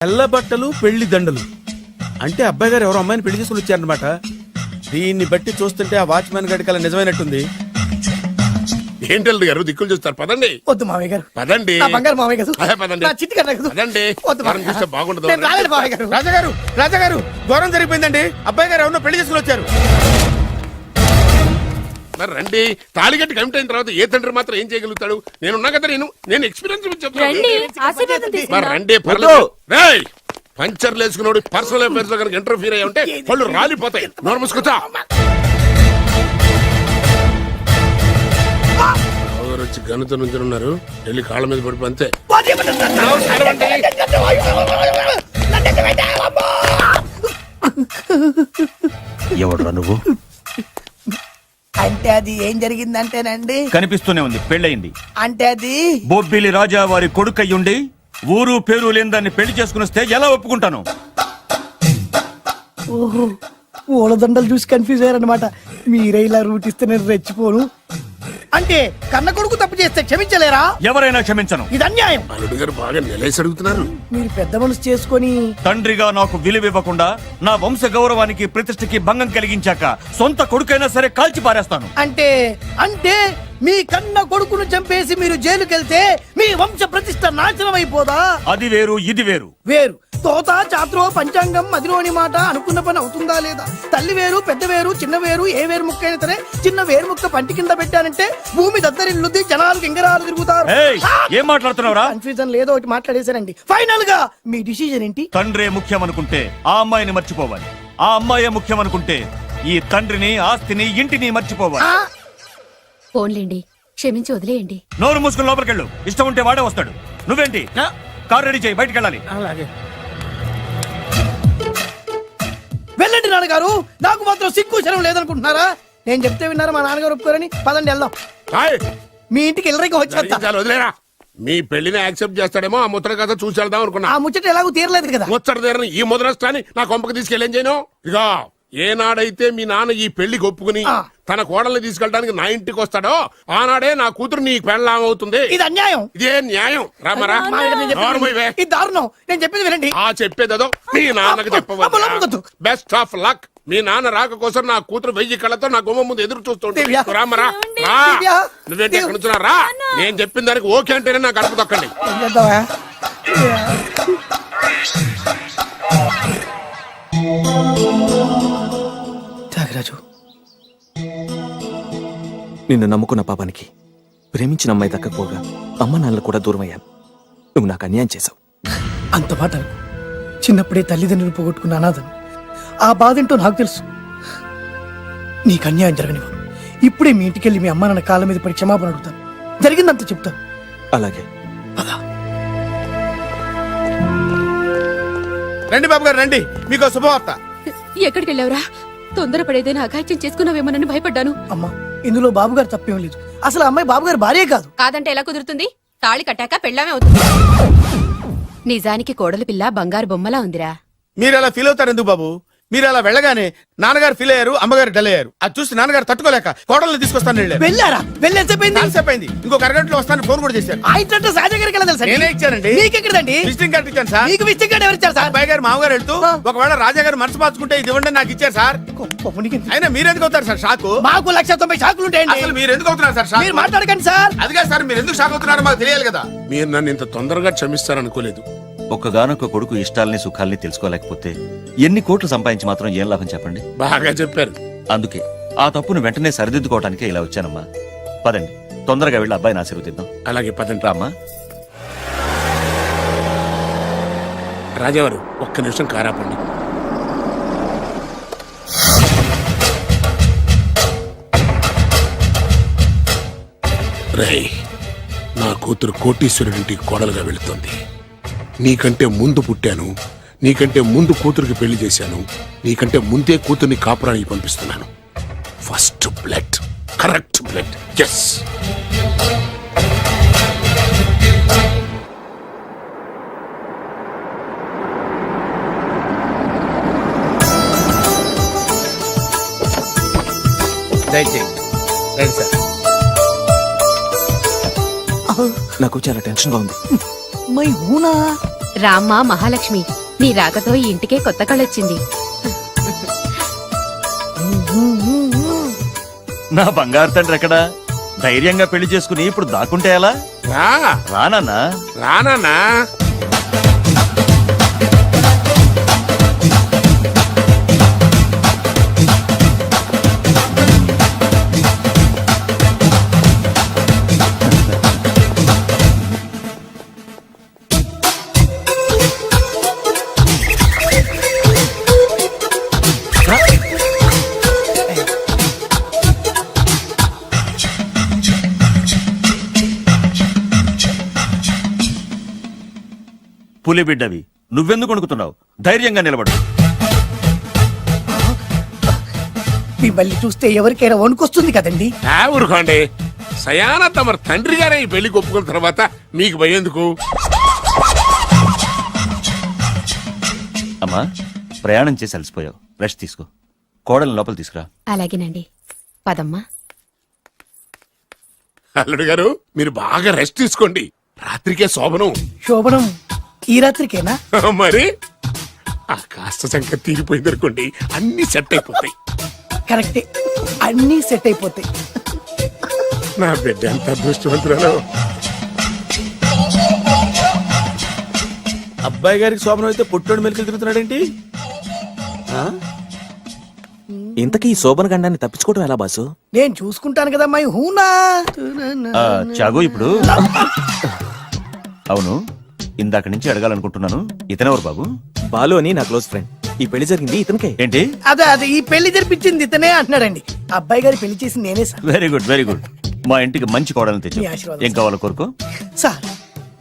తెల్ల బట్టలు పెళ్లి దండలు అంటే అబ్బాయి గారు ఎవరో అమ్మాయిని పెళ్లి చేసుకుని వచ్చారనమాట. దీన్ని బట్టి చూస్తుంటే ఆ వాచ్మెన్ గడికి అలా నిజమైనట్టుంది. ఏంటి గారు దిక్కులు చూస్తారు? పదండి. వద్దు మామయ్య గారు. పదండి. నా బంగారు మామయ్య గారు. పదండి. నా చిట్టి గారు నాకు. పదండి. వద్దు మనం చూస్తే బాగుండదు. నేను రాలేను మామయ్య గారు. రాజాగారు రాజాగారు ఘోరం జరిగిపోయిందండి. అబ్బాయి గారు ఎవరినో పెళ్లి చేసుకుని వచ్చారు. మరి రండి. తాళిగట్టి కమిట్ అయిన తర్వాత ఏ తండ్రి మాత్రం ఏం చేయగలుగుతాడు? నేనున్నా కదా, నేను ఎక్స్పీరియన్స్ చెప్తాను. మరి రండి, పర్లేదు. రేయ్, పంచర్లు వేసుకున్నాడు పర్సనల్ అఫైర్స్ లో కనుక ఇంటర్ఫీర్ అయ్యి ఉంటే వాళ్ళు రాలిపోతాయి. నోరు మూసుకుంటా. వచ్చి గనుతో నుంచి ఉన్నారు. వెళ్ళి కాళ్ళ మీద పడిపో అంతే. ఎవడురా నువ్వు? అంటే అది ఏం జరిగిందంటేనండి, కనిపిస్తూనే ఉంది, పెళ్ళయింది. అంటే అది బొబ్బిలి రాజా వారి కొడుకయ్యుండి ఊరు పేరు లేని దాన్ని పెళ్లి చేసుకుని వస్తే ఎలా ఒప్పుకుంటాను? ఓహో, ఓలదండలు చూసి కన్ఫ్యూజ్ అయ్యారనమాట. మీరే ఇలా రూట్ ఇస్తే నేను రెచ్చిపోను. అంటే కన్న కొడుకు తప్పు చేస్తే క్షమించలేరా? ఎవరైనా క్షమించను. ఇది అన్యాయం. అల్లుడు గారు బాగా నిలేసి అడుగుతున్నారు. మీరు పెద్ద మనసు చేసుకొని తండ్రిగా నాకు విలువివ్వకుండా నా వంశ గౌరవానికి ప్రతిష్టకి భంగం కలిగించాక సొంత కొడుకైనా సరే కాల్చి పారేస్తాను. అంటే అంటే మీ కన్న కొడుకును చంపేసి మీరు జైలుకెళ్తే మీ వంశ ప్రతిష్ట నాశనం అయిపోదా? అది వేరు, ఇది వేరు. వేరు. తోత చాత్రో పంచాంగం మదిలోని మాట అనుకున్న పని అవుతుందా లేదా? తల్లి వేరు, పెద్ద వేరు, చిన్న వేరు, ఏ వేరు ముక్క అయినా సరే చిన్న వేరు ముక్క పంటి కింద పెట్టానంటే భూమి దద్దరిల్లుద్ది, జనాలు గింగరాలు తిరుగుతారు. ఏం మాట్లాడుతున్నావురా? కన్ఫ్యూజన్ లేదో ఒకటి మాట్లాడేశారండి. ఫైనల్ గా మీ డిసిజన్ ఏంటి? తండ్రే ముఖ్యం అనుకుంటే ఆ అమ్మాయిని మర్చిపోవాలి. ఆ అమ్మాయే ముఖ్యం అనుకుంటే ఈ తండ్రిని, ఆస్తిని, ఇంటిని మర్చిపోవాలి. పోన్లేండి, క్షమించి వదిలేయండి. నోరు మూసుకుని లోపలికెళ్ళు. ఇష్టం ఉంటే వాడే వస్తాడు. నువ్వేంటి? కార్ రెడీ చేయి, బయటికి వెళ్ళాలి. అలాగే. వెళ్ళండి నాన్నగారు. నాకు మాత్రం సిగ్గు శరం లేదనుకుంటున్నారా? నేను చెప్తే విన్నారా? మా నాన్నగారు ఒప్పుకోరని. పదండి వెళ్దాం. మీ ఇంటికి ఎల్లరికి వచ్చేస్తా. వదిలేరా. మీ పెళ్లిని యాక్సెప్ట్ చేస్తాడేమో ఆ ముద్ర కథ చూసి వెళ్దాం అనుకున్నా. ఆ ముచ్చట ఎలాగో తీరలేదు కదా. ముచ్చట తీరని ఈ ముద్రష్టాన్ని నా కొంపకి తీసుకెళ్ళేం చేయను. ఇక ఏనాడైతే మీ నాన్న ఈ పెళ్లికి ఒప్పుకుని తన కోడల్ని తీసుకెళ్ళడానికి నా ఇంటికి వస్తాడో ఆనాడే నా కూతురు నీ పెళ్ళాం అవుతుంది. ఇది అన్యాయం. ఇదే న్యాయం. రామరా. ఇది దారుణం. నేను చెప్పేది వినండి. ఆ చెప్పేదో మీ నాన్నకి చెప్పవచ్చు. Best of luck. మీ నాన్న రాక కోసం నా కూతురు 1000 కళ్ళతో నా గుమ్మ ముందు ఎదురు చూస్తుంటే రామరా. నువ్వేంటి ఎక్కడ నుంచున్నా? రా. నేను చెప్పిన దానికి ఓకే అంటేనే నాకు గడప తొక్కండి. త్యాగరాజు, నిన్ను నమ్ముకున్న పాపానికి ప్రేమించిన అమ్మాయి దక్కకపోగా అమ్మ నాన్నలు కూడా దూరం అయ్యాను. నువ్వు నాకు అన్యాయం చేశావు. అంత మాట చిన్నప్పుడే తల్లిదండ్రులు పోగొట్టుకున్న అనాథను. ఆ బాధ ఏంటో నాకు తెలుసు. నీకు అన్యాయం జరగనివ్వను. ఇప్పుడే మీ ఇంటికెళ్ళి మీ అమ్మ నాన్న కాళ్ళ మీద పడి క్షమాపణ అడుగుతాను. జరిగిందంత చెప్తాను. అలాగే. రండి బాబు గారు రండి, మీకు శుభవార్త. ఎక్కడికి వెళ్ళావురా? తొందరపడేదైనా అఘాయిత్యం చేసుకున్నావేమోనని భయపడ్డాను. అమ్మా, ఇందులో బాబుగారు తప్పేం లేదు. అసలు అమ్మాయి బాబుగారు భార్యే కాదు. కాదంటే ఎలా కుదురుతుంది? తాళి కట్టాక పెళ్ళామే అవుతుంది. నిజానికి కోడలి పిల్ల బంగారు బొమ్మలా ఉందిరా. మీరు అలా ఫీల్ అవుతారు ఎందుకు బాబు? మీరు అలా వెళ్ళగానే నాన్నగారు ఫీల్ అయ్యారు, అమ్మగారు డల్ అయ్యారు. అది చూసి నాన్నగారు తట్టుకోలేక కోడల్ని తీసుకొస్తాను వెళ్ళారా? వెళ్ళేసేపోయింది. ఇంకో అరగంటలో వస్తాను ఫోన్ కూడా చేశారు. నేనే ఇచ్చానండి. మీకెక్కడండి? విజిటింగ్ కార్డు ఇచ్చాను సార్. మీకు విజిటింగ్ కార్డు ఎవరు ఇచ్చారు సార్? అబ్బాయి గారు మామగారు వెళ్తూ ఒకవేళ రాజా గారు మనసు మార్చుకుంటే ఇది ఇవ్వండి నాకు ఇచ్చారు సార్. అయినా మీరు ఎందుకు అవుతారు సార్ షాక్? మాకు 190 షాకులు ఉంటాయండి. అసలు మీరు ఎందుకు అవుతున్నారు సార్ షాక్? మీరు మాట్లాడకండి సార్. అదిగా సార్, మీరు ఎందుకు షాక్ అవుతున్నారో మాకు తెలియాలి కదా. మీరు నన్ను ఇంత తొందరగా క్షమిస్తారనుకోలేదు. ఒక్కగానొక్క కొడుకు ఇష్టాలని సుఖాల్ని తెలుసుకోలేకపోతే ఎన్ని కోట్లు సంపాదించి మాత్రం ఏం లాభం చెప్పండి? బాగా చెప్పారు. అందుకే ఆ తప్పును వెంటనే సరిదిద్దుకోవడానికే ఇలా వచ్చానమ్మా. పదండి, తొందరగా వెళ్ళి అబ్బాయిని ఆశీర్వదిద్దాం. అలాగే పదండి. రామ్మా. రాజావారు ఒక్క నిమిషం కారాపండి. రేయ్, నా కూతురు కోటీశ్వరుడింటికి కోడలుగా వెళుతోంది. నీకంటే ముందు పుట్టాను, నీకంటే ముందు కూతురికి పెళ్లి చేశాను, నీకంటే ముందే కూతుర్ని కాపురానికి పంపిస్తున్నాను. First blood, correct blood. Yes. నాకు చాలా టెన్షన్ గా ఉంది. మై హూనా రామ్మ మహాలక్ష్మి, నీ రాకతో ఈ ఇంటికే కొత్త కళొచ్చింది. నా బంగారు తండ్రి ఎక్కడా? ధైర్యంగా పెళ్లి చేసుకుని ఇప్పుడు దాక్కుంటే ఎలా? రా రానన్నా. రానా పులి బిడ్డవి, నువ్వెందుకు వణుకుతున్నావు? ధైర్యంగా నిలబడు. మిమ్మల్ని చూస్తే ఎవరికైనా వణుకొస్తుంది కదండి. ఊరుకోండి. సయానా తమ తండ్రి గారే ఈ పెళ్లి ఒప్పుకున్న తర్వాత మీకు భయందుకు? అమ్మా, ప్రయాణం చేసి అలసిపోయావు, రెస్ట్ తీసుకో. కోడలు లోపల తీసుకురా. అలాగేనండి, పదమ్మా. అల్లుడు గారు, మీరు బాగా రెస్ట్ తీసుకోండి. రాత్రికే శోభనం. శోభనం ఈ రాత్రికేనా? మరి ఆ కాస్త సంఖ్య తీరిపోయింది అనుకోండి, అన్ని సెట్ అయిపోతాయి. కరెక్టే, అన్నీ సెట్ అయిపోతాయి. నా బిడ్డ ఎంత అదృష్టవంతురాలో. అబ్బాయి గారికి శోభనం అయితే పుట్టోడు మెలికలు తిరుగుతున్నాడేంటి? ఇంతకీ ఈ శోభన గండాన్ని తప్పించుకోవడం ఎలా బాసు? నేను చూసుకుంటాను కదా మై హూనా. చాగు ఇప్పుడు. అవును, ఇందాక నుంచి అడగాలనుకుంటున్నాను, ఇతనెవరు బాబు? బాలు అని నా క్లోజ్ ఫ్రెండ్. ఈ పెళ్లి జరిగింది ఇతనికే. ఏంటి? అదే ఈ పెళ్లి జరిపించింది ఇతనే అంటున్నాడండి. అబ్బాయి గారి పెళ్లి చేసింది నేనే sir. Very good, very good. మా ఇంటికి మంచి కోడలను తెచ్చు. మీ ఆశీర్వాదం, ఏం కావాలో కోరుకో. సార్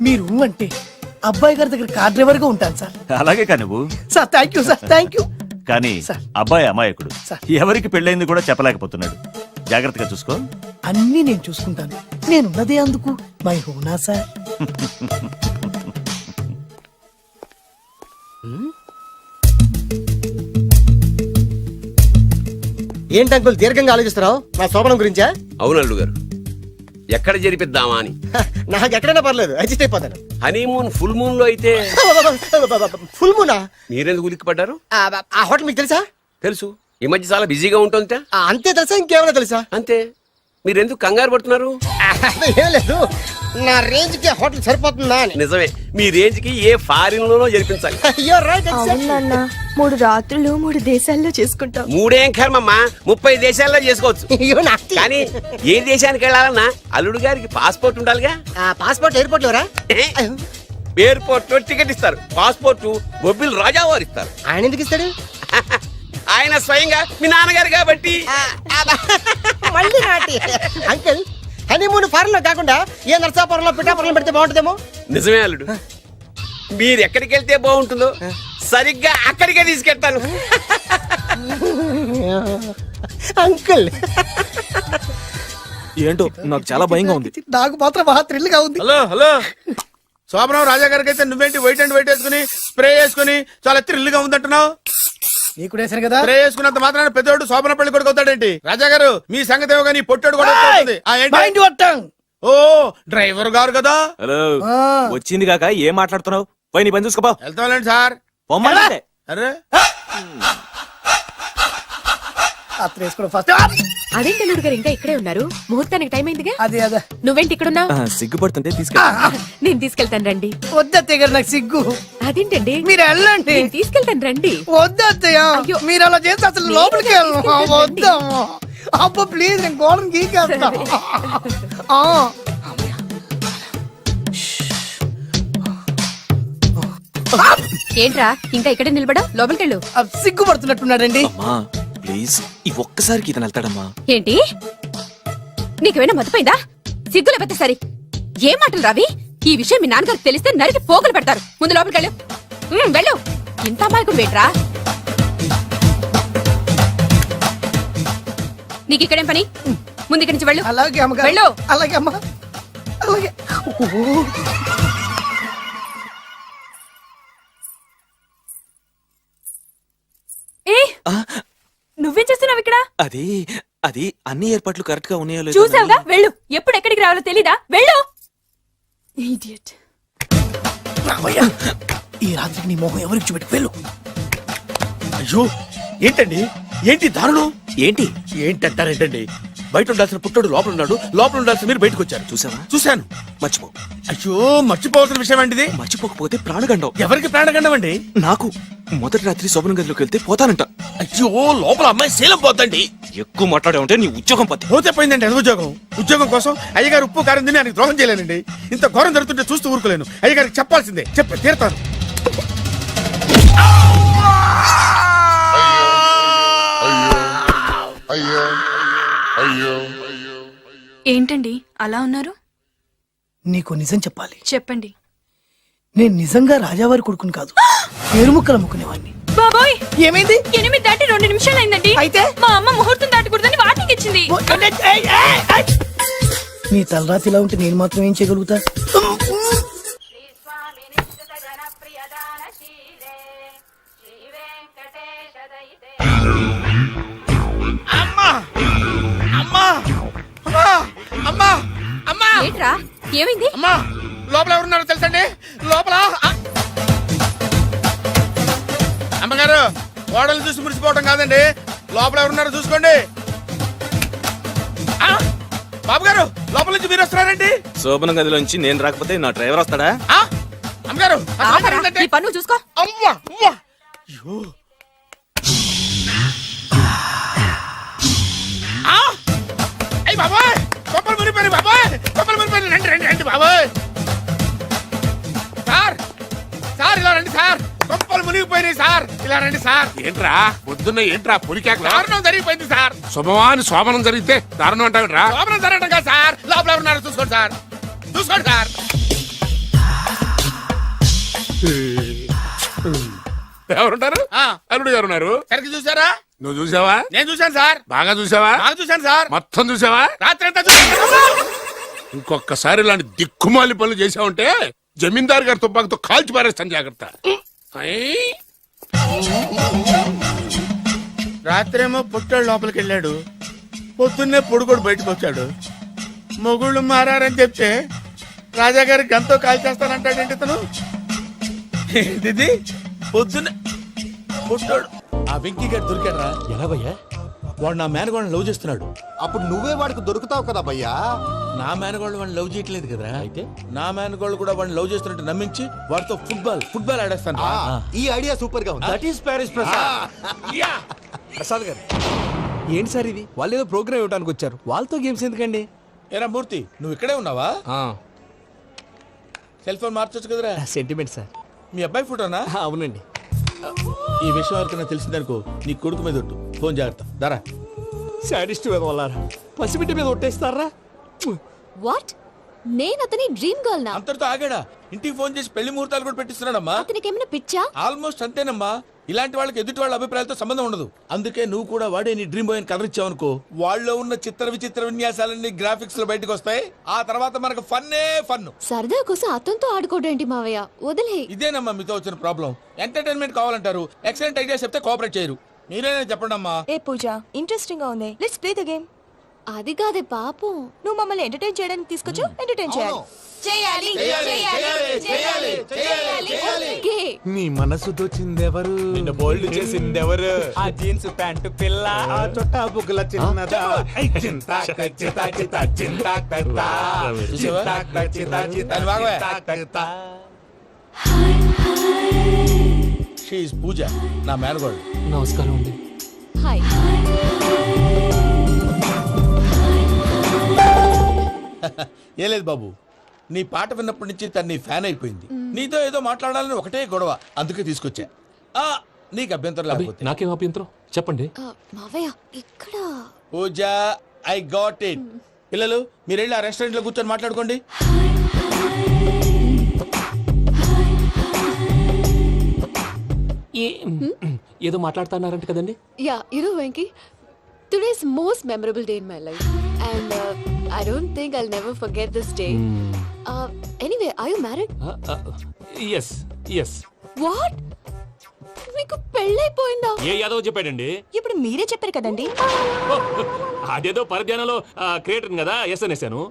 మీరు అంటే అబ్బాయి గారి దగ్గర కార్ డ్రైవర్ గా ఉంటాను సార్. అలాగే కా నువ్వు. Sir thank you sir, thank you. కానీ సార్. అబ్బాయి అమాయకుడు, సార్. ఎవరికి పెళ్ళైంది కూడా చెప్పలేకపోతున్నాడు. జాగ్రత్తగా చూసుకో. అన్నీ నేను చూసుకుంటాను. నేనున్నదే అందుకు మై హూనా సార్. ఏంటి అంకుల్ దీర్ఘంగా ఆలోచిస్తున్నావు? నా శోభనం గురించా? అవును అల్లుడు గారు, ఎక్కడ జరిపిద్దామా అని. నాకు ఎక్కడైనా పర్లేదు, అడ్జస్ట్ అయిపోతాను. హనీమూన్ ఫుల్ మూన్ లో అయితే ఫుల్ మూనా? మీరెందుకు ఉలిక్కిపడ్డారు? ఆ హోటల్ మీకు తెలుసా? తెలుసు, ఈ మధ్య చాలా బిజీగా ఉంటుంది. అంతే తెలుసా, ఇంకేమైనా తెలుసా? అంతే. మీరెందుకు కంగారు పడుతున్నారు? ఏం లేదు, నా రేంజ్ కి హోటల్ సరిపోతుందా అని. నిజమే, మీ రేంజ్ కి ఏ ఫారిన్ లోనో జరిపించాలి. You're right, exactly. అవునన్నా, 3 రాత్రులు 3 దేశాల్లో చేసుకుంటాం. మూడేం కర్మమ్మా, 30 దేశాల్లో చేసుకోవచ్చు. You nasty. కానీ ఏ దేశానికి వెళ్ళాలన్నా అల్లుడు గారికి పాస్పోర్ట్ ఉండాలిగా. Passport airport LoRa? ఎయిర్పోర్ట్ లో టికెట్ ఇస్తారు, పాస్పోర్ట్ బొబ్బిల్ రాజా వారు ఇస్తారు. ఆయన ఎందుకు ఇస్తాడు? ఆయన స్వయంగా మీ నాన్నగారు కాబట్టి. మళ్ళీ నాటి అంకుల్, హనీమూన్ ఫారెన్ లో కాకుండా ఏ నర్సాపురంలో పిఠాపురంలో పెడితే బాగుంటుందేమో. నిజమే అల్లుడు, మీరు ఎక్కడికి వెళ్తే బాగుంటుందో సరిగ్గా అక్కడికే తీసుకెళ్తాను. అంకుల్ ఏంటో నాకు చాలా భయంగా ఉంది. నాకు మాత్రం బాగా థ్రిల్ గా ఉంది. హలో హలో, శోభనం రాజా గారికి అయితే నువ్వేంటి వైట్ అండ్ వైట్ వేసుకుని స్ప్రే వేసుకుని చాలా థ్రిల్ గా ఉందంటున్నావు? నీకు వేసాను కదా. స్ప్రే వేసుకున్నంత మాత్రాన పెద్దోడు శోభన పెళ్లి కొడుకు అవుతాడేంటి? రాజా గారు, మీ సంగతి ఏమో కానీ పొట్టోడు కూడా అవుతుంది. ఏంటి? Mind your tongue. ఓ డ్రైవర్ గారు కదా. హలో, ఆ. వచ్చింది కాక ఏం మాట్లాడుతున్నావు? పోయి నీ పని చూసుకోపో. వెళ్తాంలేండి సార్. పొమ్మంటే అరే అత్త వేసుకోవడం ఫస్ట్. అదేంటి అల్లుడు గారు ఇంకా ఇక్కడే ఉన్నారు? ముహూర్తానికి టైం అయిందిగా. అదే నువ్వేంటి ఇక్కడున్నావు? సిగ్గుపడుతుంటే తీసుకెళ్ళి. నేను తీసుకెళ్తాను రండి. వద్దత్తయ్య గారు, నాకు సిగ్గు. అదేంటండి? మీరు వెళ్ళండి. నేను తీసుకెళ్తాను రండి. వద్దత్తయ్య, అయ్యో. మీరు అలా చేస్తే అసలు నేను లోపలికి వెళ్ళను. తీసుకెళ్తాను. వద్దమ్మా. అబ్బా ప్లీజ్, నేను గోడను గీకేస్తా. ఆ. ఏంట్రా ఇంకా ఇక్కడే నిలబడా? లోపలికెళ్ళు. సిగ్గుపడుతున్నట్టున్నాడండి. అమ్మా ప్లీజ్, ఈ ఒక్కసారికి ఇతను వెళ్తాడమ్మా. ఏంటి, నీకేమైనా మతిపోయిందా? సిగ్గులు పెద్ద సరి. ఏ మాటలు రావి? ఈ విషయం మీ నాన్నగారికి తెలిస్తే నరికి పోగులు పెడతారు. ముందు లోపలికెళ్ళు. వెళ్ళు. ఇంత అమాయకుడు వేట్రా? నీకు ఇక్కడేం పని? ముందు ఇక్కడి నుంచి వెళ్ళు. అలాగే అమ్మగారు. వెళ్ళు. అలాగే అమ్మా, అలాగే. ఏ నువ్వేం చేస్తున్నావు ఇక్కడ? అది అది అన్ని ఏర్పాట్లు కరెక్ట్ గా ఉన్నాయో లేదో చూసావుగా, వెళ్ళు. ఎప్పుడు ఎక్కడికి రావాలో తెలీదా? వెళ్ళు. Idiot. ఈ రాత్రికి నీ మొహం ఎవరికి చూపెట్టి వెళ్ళు. అయ్యో ఏంటండి ఏంటి దారుణం ఏంటి ఏంటంటారేంటండి బయట ఉండాల్సిన పుట్టోడు లోపల ఉన్నాడు లోపల ఉండాల్సిన మీరు బయటకు వచ్చారు చూసావా? చూశాను మర్చిపో. అయ్యో మర్చిపోవాల్సిన విషయం అండి ఇది మర్చిపోకపోతే ప్రాణగండం. ఎవరికి ప్రాణగండం అండి నాకు మొదటి రాత్రి శోభన గదిలోకి వెళ్తే పోతానంట. అయ్యో లోపల అమ్మాయి శీలం పోద్దండి ఎక్కువ మాట్లాడే ఉంటే నీ ఉద్యోగం పత్తి. పోతే పోయిందండి అది ఉద్యోగం కోసం అయ్యగారు ఉప్పు కారం తిని ఆయనకు ద్రోహం చేయలేనండి ఇంత ఘోరం జరుగుతుంటే చూస్తూ ఊరుకోలేను అయ్యగారికి చెప్పాల్సిందే చెప్పి తీరుతాను ఏంటండి అలా ఉన్నారు? నీకు నిజం చెప్పాలి. చెప్పండి. నేను నిజంగా రాజావారి కొడుకుని కాదు, పేరుముక్కలు అమ్ముకునేవాడిని. బాబోయ్, ఏమైంది? 8 దాటి 2 నిమిషాలు అయిందండి. అయితే? మా అమ్మ ముహూర్తం దాటకూడదని వార్నింగ్ ఇచ్చింది. నీ తలరాతి ఇలా ఉంటే నేను మాత్రం ఏం చేయగలుగుతా? అమ్మా అమ్మా అమ్మా అమ్మా అమ్మా ఏంట్రా ఏమైంది? అమ్మా లోపల ఎవరున్నారో తెలుసండి లోపల అమ్మగారు గోడలు చూసి మురిసిపోవడం కాదండి లోపల ఎవరున్నారో చూసుకోండి బాబు గారు లోపల నుంచి మీరు వస్తున్నారండి శోభన గదిలోంచి నేను రాకపోతే నా డ్రైవర్ వస్తాడా? అమ్మగారు ఆపరా, నీ పన్ను చూసుకో. అమ్మా అమ్మా అయ్యో అయ్యి బాబాయ్ కొప్పలు మునిపోయి బాబాయ్ కొప్పలు మునిపోయి రండి రండి రండి బాబాయ్ సార్ సార్ ఇలా రండి సార్ కొప్పలు మునిగిపోయినాయి సార్ ఇలా రండి సార్ ఏంట్రా పొద్దున్న ఏంట్రా పులికేకలా? దారుణం జరిగిపోయింది సార్ శుభమాని శోభనం జరిగితే దారుణం అంటావిట్రా? లోపల జరగడం కాదు సార్ లోపల ఎవరున్నారో చూసుకోండి సార్ చూసుకోండి సార్ ఎవరుంటారు? అల్లుడు ఎవరున్నారు? సరిగ్గా చూసారా? నువ్వు చూసావా? నేను చూశాను సార్ బాగా చూసావా? బాగా చూశాను సార్ మొత్తం చూసావా? రాత్రి అంతా చూశాను ఇంకొకసారి ఇలాంటి దిక్కుమాలి పనులు చేసావంటే జమీందారు గారి తుపాకుతో కాల్చి పారేస్తాను జాగ్రత్త. రాత్రేమో పుట్టాడు లోపలికి వెళ్ళాడు పొద్దున్నే పొడుగోడు బయటకు వచ్చాడు మొగుళ్ళు మారని చెప్తే రాజాగారి గంతో కాల్ చేస్తానంటాడేంటి ఇతను ఇది పొద్దున్నే పుట్టాడు ఆ వెంకీ గారు దొరికాడరా ఎలా భయ్యా వాడు నా మేనగోళ్ళని లవ్ చేస్తున్నాడు అప్పుడు నువ్వే వాడికి దొరుకుతావు కదా భయ్యా. నా మేనగోళ్ళు వాడిని లవ్ చేయట్లేదు కదా అయితే నా మేనగోళ్ళు కూడా వాడిని లవ్ చేస్తున్నట్టు నమ్మించి వాడితో ఫుట్బాల్ ఆడేస్తాను ఈ ఐడియా సూపర్ గా ఉంది. దట్ ఈస్ ప్యారిస్ ప్రసాద్ గారు ఏంటి సార్ ఇది? వాళ్ళు ఏదో ప్రోగ్రామ్ ఇవ్వడానికి వచ్చారు, వాళ్ళతో గేమ్స్ ఎందుకండి? ఏరా మూర్తి నువ్వు ఇక్కడే ఉన్నావా సెల్ ఫోన్ మార్చొచ్చు కదరా సెంటిమెంట్ సార్. మీ అబ్బాయి ఫోటోనా అవునండి. ఈ విషయం ఎవరికైనా తెలిసిందనుకో నీ కొడుకు మీద ఒట్టు ఫోన్ జాగ్రత్త దారా సాడిస్ట్ వాళ్ళారా పసిబిడ్డ మీద ఒట్టేస్తారా? వాట్? నేను అతని డ్రీమ్ గర్ల్ నా? అంతటితో ఆగాడా ఇంటికి ఫోన్ చేసి పెళ్లి ముహూర్తాలు కూడా పెట్టిస్తున్నాడమ్మా అతనికి ఏమైనా పిచ్చా? ఆల్మోస్ట్ అంతేనమ్మా ఇలాంటి వాళ్ళకి ఎదుటి వాళ్ళ అభిప్రాయాలతో సంబంధం ఉండదు అందుకే నువ్వు కూడా వాడే నీ డ్రీమ్ బాయ్ కవర్ ఇచ్చావనుకో వాళ్ళలో ఉన్న చిత్ర విచిత్ర విన్యాసాలన్నీ గ్రాఫిక్స్ లో బయటకు వస్తాయి ఆ తర్వాత మనకు ఫన్నే ఫన్ సరదా కోసం అతనితో ఆడుకోడేంటి మావయ్య? వదిలే. ఇదేనమ్మా మీతో వచ్చిన ప్రాబ్లం ఎంటర్టైన్మెంట్ కావాలంటారు ఎక్సలెంట్ ఐడియా చెప్తే కోఆపరేట్ చేయరు మీరేనే చెప్పండి అమ్మా ఏ పూజ, ఇంట్రెస్టింగ్ గా ఉంది, లెట్స్ ప్లే ద గేమ్. అది కాదే పాపం, నువ్వు మమ్మల్ని ఎంటర్టైన్ చేయడానికి తీసుకొచ్చు, ఎంటర్టైన్ చేయాలి. ఓకే. నీ మనసు దోచిందెవరు? నిన్న బోల్డ్ చేసిందెవరు? ఆ జీన్స్ ప్యాంటు పిల్ల, ఆ చొట్టా బుగ్గల చిన్నదా. షీ ఇస్ పూజ నా మేనగోడు నమస్కారం అండి. హాయ్. ఏ లేదు బాబు నీ పాట విన్నప్పటి నుంచి తను నీ ఫ్యాన్ అయిపోయింది నీతో ఏదో మాట్లాడాలని ఒకటే గొడవ అందుకే తీసుకొచ్చా నీకు అభ్యంతరం లేకపోతే నాకేం అభ్యంతరం చెప్పండి. మావయ్య ఇక్కడ పూజ ఐ గాట్ ఇట్ పిల్లలు మీరు వెళ్ళి ఆ రెస్టారెంట్ లో కూర్చొని మాట్లాడుకోండి ఏదో మాట్లాడుతున్నారంట కదండి. Yeah Venky, today's most memorable day in my life and I don't think I'll never forget this day. Anyway, are you married? yes. What? మీకు పెళ్ళైపోయిందా? ఏ యాదవ్ చెప్పాడండి? ఇప్పుడు మీరే చెప్పారు కదండి. అదేదో పరధ్యానంలో క్రియేటర్ కదా ఎస్ అనేసాను.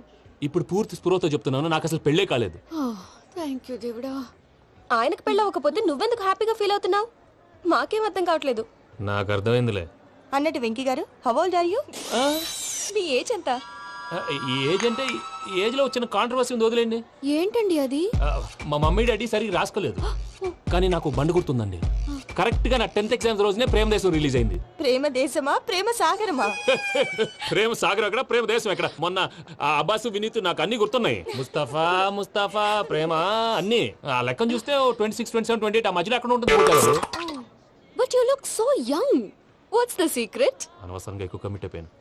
ఇప్పుడు పూర్తి స్పృహతో చెప్తున్నాను, నాకు అసలు పెళ్ళే కాలేదు. థ్యాంక్ యూ దేవుడా. ఆయనకు పెళ్ళవకపోతే నువ్వెందుకు హ్యాపీగా ఫీల్ అవుతున్నావు? మాకేం అర్థం కావట్లేదు. నాకు అర్థమైందిలే. అన్నట్టు వెంకీ గారు, హౌ ఓల్డ్ ఆర్ యు? మీ ఏజ్ ఎంత? ఈ ఏజ్ అంటే ఈ ఏజ్ లో వచ్చిన కాంట్రవర్సీ ఉంది, వదిలేండి. ఏంటండి అది? మా మమ్మీ డాడీ సరిగ్గా రాసుకోలేదు, కానీ నాకు బండి గుర్తుందండి. కరెక్ట్ గా నా 10th ఎగ్జామ్స్ రోజునే ప్రేమ దేశం రిలీజ్ అయింది. ప్రేమ దేశమా, ప్రేమ సాగరమా? ప్రేమ సాగర్ ఎక్కడ, ప్రేమ దేశం ఎక్కడ? మొన్న ఆ అబ్బాసు వినీత్ నాకు అన్ని గుర్తున్నాయి. ముస్తఫా ముస్తఫా ప్రేమ అన్ని ఆ లెక్కను చూస్తే 26, 27, 28 ఆ మధ్యలో ఎక్కడ ఉంటుంది. But you look so young. What's the secret? అనవసరంగా ఎక్కువ కమిట్ అయిపోయాను.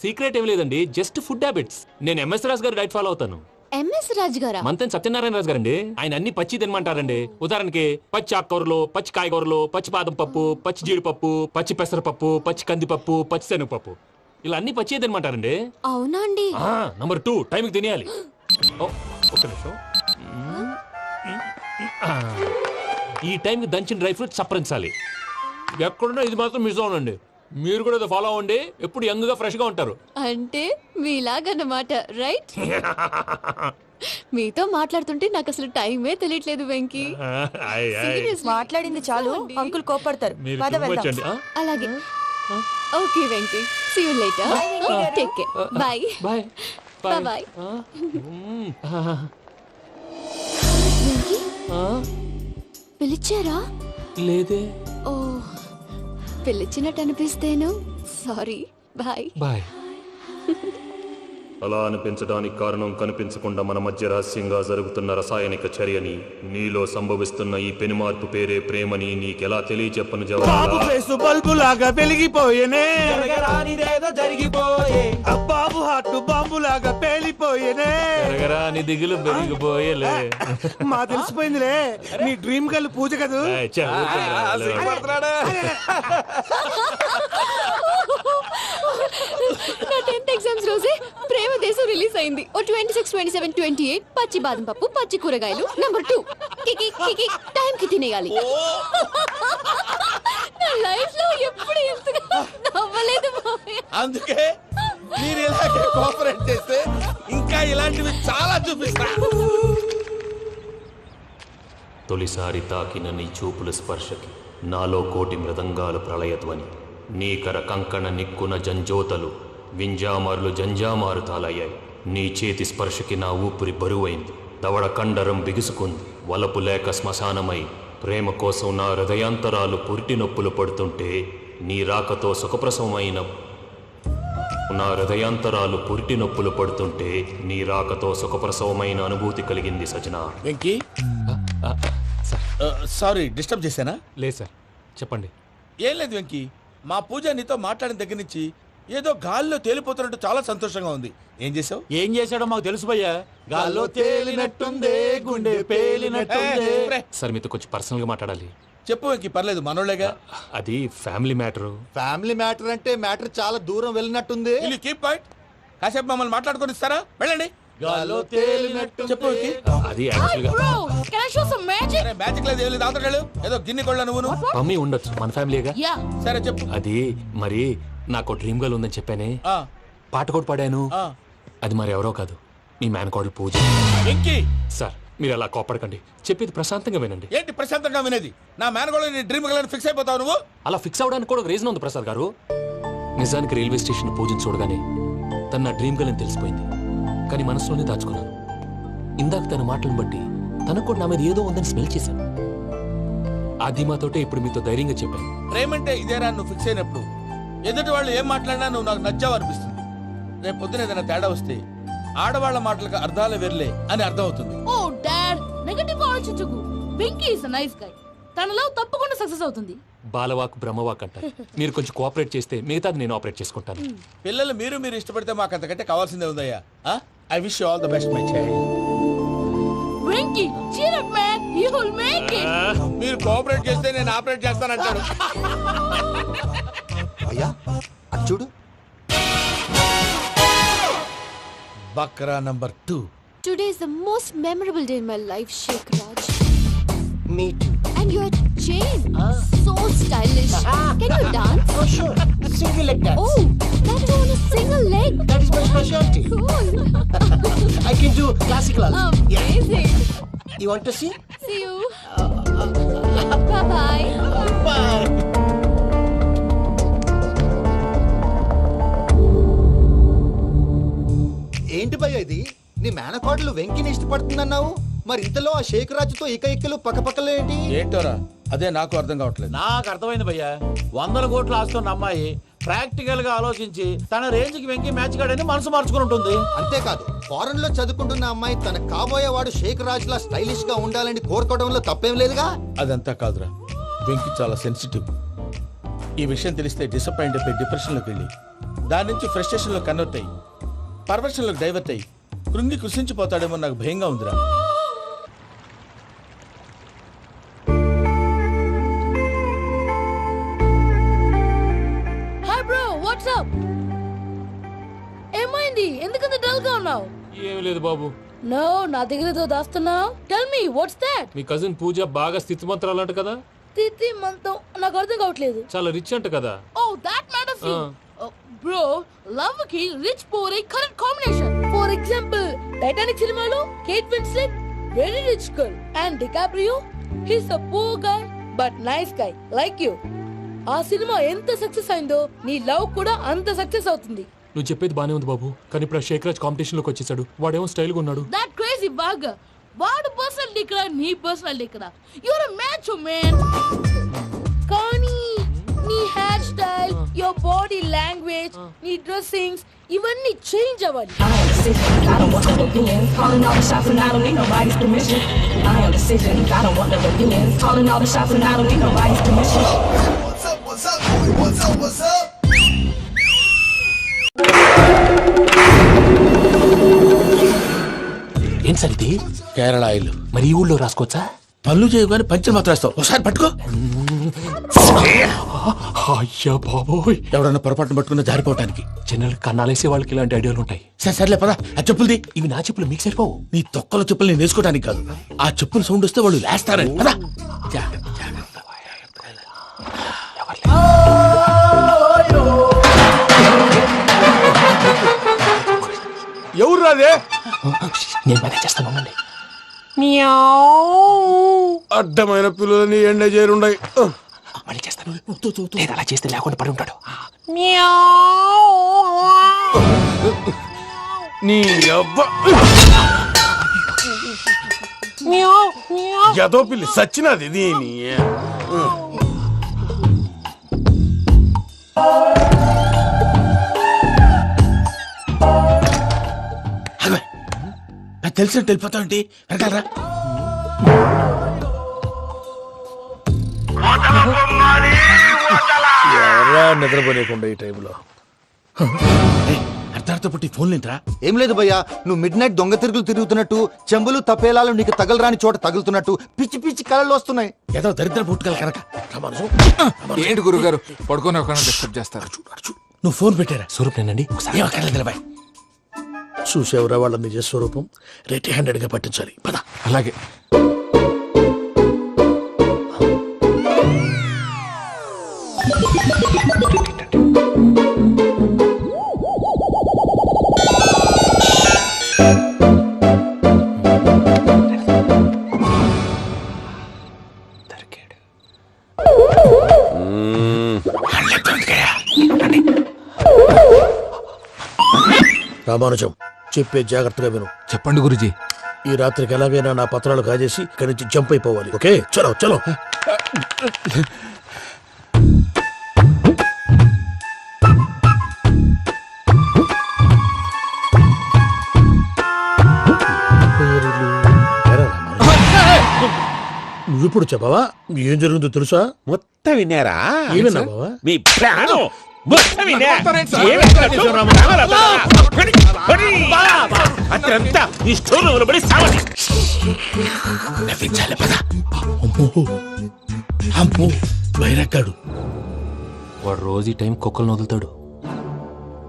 సీక్రెట్ ఏం లేదండి, జస్ట్ ఫుడ్ హ్యాబిట్స్. నేను ఎంఎస్ రాజు గారు డైట్ ఫాలో అవుతాను. ఎంఎస్ రాజ్ గారా? మంతెన్ సత్యనారాయణ రాజు గారండి. ఆయన అన్ని పచ్చి తినమంటారండి. ఉదాహరణకి పచ్చి ఆకుకూరలు, పచ్చి కాయగూరలు, పచ్చి బాదం పప్పు, పచ్చి జీడిపప్పు, పచ్చి పెసరపప్పు, పచ్చి కందిపప్పు, పచ్చి శనగపప్పు, ఇలా అన్ని పచ్చి తినమంటారండి. అవునా అండి? నంబర్ 2, టైంకి తినేయాలి. ఒక్క నిమిషం. ఈ టైంకి దంచిన డ్రై ఫ్రూట్స్ సప్పరించాలి. ఎక్కడున్నా ఇది మాత్రం మిస్ అవునండి. మీరు కూడా ఇది ఫాలో అవ్వండి, ఎప్పుడు యంగ్ గా ఫ్రెష్ గా ఉంటారు. అంటే మీలాగన్నమాట, రైట్? మీతో మాట్లాడుతుంటే నాకు అసలు టైమే తెలియట్లేదు వెంకీ. మాట్లాడింది చాలు, అంకుల్ కోపడతారు. మీరు too much అండి. అలాగే. Okay Venky, see you later. Take care. Bye bye bye. పిలిచారా? లేదే. ఓ, పిలిచినట్టు అనిపిస్తేను సారీ. Bye bye. అలా అనిపించడానికి కారణం కనిపించకుండా మన మధ్య రహస్యంగా జరుగుతున్న రసాయనిక చర్యని, నీలో సంభవిస్తున్న ఈ పెనుమార్పు పేరే ప్రేమని నీకెలా తెలియచెప్పను జవాబు. బల్బు లాగా వెలిగిపోయేనే, జరిగిపోయే బాబు హార్ట్ బాంబు లాగా పేలిపోయేనే. నీ దిగులు పెరిగిపోయేలే. మా తెలిసిపోయిందిలే, నీ డ్రీమ్ గర్ల్ పూజ కదూ. నా 10th ఎగ్జామ్స్ రోజే ప్రేమ దేశం రిలీజ్ అయింది. ఓ 26, 27, 28 పచ్చి బాదం పప్పు, పచ్చి కూరగాయలు. నంబర్ 2, కికి కికి టైం కి తినేయాలి. నా లైఫ్ లో ఎప్పుడు ఇంతగా నవ్వలేదు మామయ్య. అందుకే మీరు ఇలాగే కోఆపరేట్ చేస్తే ఇంకా ఇలాంటివి చాలా చూపిస్తా. తొలిసారి తాకిన నీ చూపుల స్పర్శకి నాలో కోటి మృదంగాలు ప్రళయధ్వని. నీకర కంకణ నిక్కున జంజోతలు వింజామారులు జంజామారు తాలయ్యాయి. నీ చేతి స్పర్శకి నా ఊపిరి బరువైంది. దవడ కండరం బిగుసుకుంది. వలపు లేక శ్మశానమై ప్రేమ కోసం నా హృదయాంతరాలు పురిటి నొప్పులు పడుతుంటే, నీ రాకతో సుఖప్రసవమైన నా హృదయాంతరాలు పురిటి నొప్పులు పడుతుంటే నీ రాకతో సుఖప్రసవమైన అనుభూతి కలిగింది సజనా. వెంకీ, సారీ డిస్టర్బ్ చేశానా? లేదు సార్, చెప్పండి. ఏం లేదు వెంకీ, మా పూజ నీతో మాట్లాడిన దగ్గర నుంచి ఏదో గాల్లో తేలిపోతున్నట్టు చాలా సంతోషంగా ఉంది. ఏం చేసావు? ఏం చేశాడో మాకు తెలుసు భయ్యా. గాల్లో తేలినట్టుందే, గుండె పేలినట్టుందే. సార్ మీతో కొంచెం పర్సనల్ గా మాట్లాడాలి. చెప్పు వెంకీ, పర్లేదు, మనోళ్ళేగా. అది ఫ్యామిలీ మ్యాటర్. ఫ్యామిలీ మ్యాటర్ అంటే మ్యాటర్ చాలా దూరం వెళ్ళినట్టుంది. Will you keep quiet? కాసేపు మమ్మల్ని మాట్లాడుకొని ఇస్తారా? వెళ్ళండి. గాల్లో తేలినట్టు చెప్పు వెంకీ. అది యాక్చువల్ గా అరే మ్యాజిక్ లేదు, ఏం లేదు, ఆతడాలు ఏదో గిన్నె కొళ్ళ నువ్వును. మమ్మీ ఉండొచ్చు, మన ఫ్యామిలీగా. సరే చెప్పు. అది మరి నాకు డ్రీమ్ గర్ల్ ఉందని చెప్పానే, ఆ, పాట కూడా పాడాను. ఆ. అది మరి ఎవరో కాదు, మీ మేనకోడలు పూజ. వెంకీ, సార్ మీరు అలా కోపడకండి, చెప్పేది ప్రశాంతంగా వినండి. ఏంటి ప్రశాంతంగా వినేది? నా మేనగోళ్ళు నీ డ్రీమ్ గర్ల్ ఫిక్స్ అయిపోతావు నువ్వు. అలా ఫిక్స్ అవడానికి కూడా ఒక రీజన్ ఉంది ప్రసాద్ గారు. నిజానికి రైల్వే స్టేషన్ పూజను చూడగానే తన నా డ్రీమ్ గర్ల్ అని తెలిసిపోయింది. కానీ మనసులోనే దాచుకున్నాను. ఇందాక తన మాటలను బట్టి తనకు కూడా నా మీద ఏదో ఉందని స్మెల్ చేశాను. ఆ ధీమాతోటే ఇప్పుడు మీతో ధైర్యంగా చెప్పాను. ప్రేమంటే ఇదేరా నువ్వు ఫిక్స్ అయినప్పుడు ఎదుటి వాళ్ళు ఏం మాట్లాడినా నువ్వు నాకు నచ్చావు అనిపిస్తుంది. రేపు పొద్దున ఏదైనా తేడా వస్తే ఆడవాళ్ల మాటలకు అర్థాలు వెర్లే అని అర్థం అవుతుంది. ఓ డాడ్, నెగటివ్ ఆలోచించకు. Venky is nice guy. తన లవ్ తప్పకుండా సక్సెస్ అవుతుంది. బాలవాక్ బ్రహ్మవాక్ అంటారు. మీరు కొంచెం కోఆపరేట్ చేస్తే మిగతాది నేను ఆపరేట్ చేసుకుంటాను. పిల్లలు మీరు ఇష్టపడితే మాకు అంతకంటే కావాల్సిందే ఉందయ్యా. I wish you all the best my child. Venky, cheer up man, you will make it. మీరు కోఆపరేట్ చేస్తే నేను ఆపరేట్ చేస్తానంటాడు. అయ్యా అది చూడు. Bakra number 2. Today is the most memorable day in my life, Sheikh Raj. Me too. And your chain, so stylish. Can you dance? Oh sure, single leg dance. Oh, that too on a single leg. That is my specialty. Cool. I can do classical also. Amazing. You want to see? See you. Bye. ఏంటి భయ్య ఇది? నీ మేనకోడలు వెంకిని ఇష్టపడుతుందన్నావు, మరి ఇంతలో ఆ షేక్ రాజుతో ఇక్కలు పక్కపక్కలు ఏంటి? ఏంటోరా అదే నాకు అర్థం కావట్లేదు. నాకు అర్థమైంది భయ్యా, 100 కోట్లు ఆస్తున్న అమ్మాయి ప్రాక్టికల్ గా ఆలోచించి తన రేంజ్ కి వెంకి మ్యాచ్ కాడని మనసు మార్చుకుని ఉంటుంది. అంతేకాదు, ఫారెన్ లో చదువుకుంటున్న అమ్మాయి తన కాబోయేవాడు షేక్ రాజులా స్టైలిష్ గా ఉండాలని కోరుకోవడంలో తప్పేం లేదుగా. అదంతా కాదురా, వెంకి చాలా సెన్సిటివ్. ఈ విషయం తెలిస్తే డిసప్పాయింట్ అయిపోయి డిప్రెషన్లోకి వెళ్ళి దాని నుంచి ఫ్రస్ట్రేషన్లో కన్వర్ట్ అయ్యి పర్వర్షన్లోకి డైవర్ట్ అయ్యి కృంగి కృషించిపోతాడేమో నాకు భయంగా ఉందిరా. Hi bro, what's up? ఏమైంది, ఎందుకంత డల్ గా ఉన్నావు? ఏం లేదు బాబు. నో, నా దగ్గర ఏదో దాస్తున్నావు. Tell me what's that? మీ కజిన్ పూజ బాగా స్థితిమంతరాలంట కదా. తిత్తి మంతం నాకు అర్థం కావట్లేదు. చాలా రిచ్ అంట కదా. Oh that matters you. Bro, love కి rich poor a correct combination. For example, Titanic సినిమాలో Kate Winslet very rich girl and DiCaprio he's a poor guy but nice guy like you. ఆ సినిమా ఎంత success అయిందో నీ love కూడా అంత success అవుతుంది. నువ్వు చెప్పేది బానే ఉంది బాబు, కానీ ఇప్పుడు ఆ షేక్ రాజ్ కాంపిటీషన్ లోకి వచ్చేసాడు. వాడేమో స్టైల్ గా ఉన్నాడు. That crazy bag. వాడు పర్సనాలిటీ ఇక్కడ, నీ పర్సనాలిటీ ఇక్కడ. You're a match man. కానీ నీ hair style, your body language, నీ డ్రెస్సింగ్స్ ఇవన్నీ చేంజ్ అవ్వాలి. ఏం సార్ ఇది? కేరళ ఆయిల్. మరి ఈ ఊళ్ళో రాసుకోవచ్చా? పళ్ళు చేయవు కానీ పంచర్ మాత్రం వేస్తావు. ఒకసారి పట్టుకో. అయ్యా బాబోయ్, ఎవడన్నా పొరపాటున పట్టుకున్న జారిపోవటానికి. జనరల్ కన్నాలేసే వాళ్ళకి ఇలాంటి ఐడియాలు ఉంటాయి. సర్లే పదా, ఆ చెప్పులది. ఇవి నా చెప్పులు, మీకు సరిపోవు. నీ తొక్కల చెప్పులు నేను వేసుకోవడానికి కాదు, ఆ చెప్పులు సౌండ్ వస్తే వాళ్ళు లేస్తారని. పదా. ఎవరు రాదే? నేను మేనేజ్ చేస్తాను, ఉండండి. అడ్డమైన పిల్లలని ఎండ చేరుండయి. మళ్ళీ చేస్తాను. లేదు, అలా చేస్తే లేకుండా పడి ఉంటాడు. నీ అబ్బ ఎదో పిల్లి సచ్చినది దీని. తెలిసినట్టు వెళ్ళిపోతావు ఏంటి? వెనకాలరా. ఎవరా నిద్రపోలేకుండా ఈ టైంలో? అర్ధార్థ పుట్టి ఫోన్ లేంట్రా. ఏం లేదు భయ్యా, నువ్వు మిడ్ నైట్ దొంగ తిరుగులు తిరుగుతున్నట్టు, చెంబులు తపేలాలు నీకు తగలరాని చోట తగులుతున్నట్టు పిచ్చి పిచ్చి కళలు వస్తున్నాయి. ఏదో దరిద్ర పుట్టుకల కనుక. ఏంటి గురుగారు పడుకొని ఒక డిస్టర్బ్ చేస్తారు? నువ్వు ఫోన్ పెట్టారా? స్వరూప్ నేనండి. ఒకసారి నిలబాయ్. చూసేవరా వాళ్ళ నిజ స్వరూపం. రెట్టి హ్యాండెడ్ గా పట్టించాలి. పద. అలాగే. రామానుజం, చెప్పే జాగ్రత్తగా విను. చెప్పండి గురుజీ. ఈ రాత్రికి ఎలాగైనా నా పత్రాలు కాజేసి ఇక్కడి నుంచి జంప్ అయిపోవాలి. ఓకే, చలో చలో. నువ్విప్పుడు చెప్పవా ఏం జరుగుతుందో తెలుసా? మొత్తం విన్నారా? ఏమన్నా బావా? మీ ప్రాణం మొత్తం విన్నా. అదంతా ఈ స్టోర్ పడి సావాలి. నవ్వించాలి. పద. అమ్మో వైరక్కాడు. వాడు రోజు ఈ టైం కుక్కలను వదులుతాడు.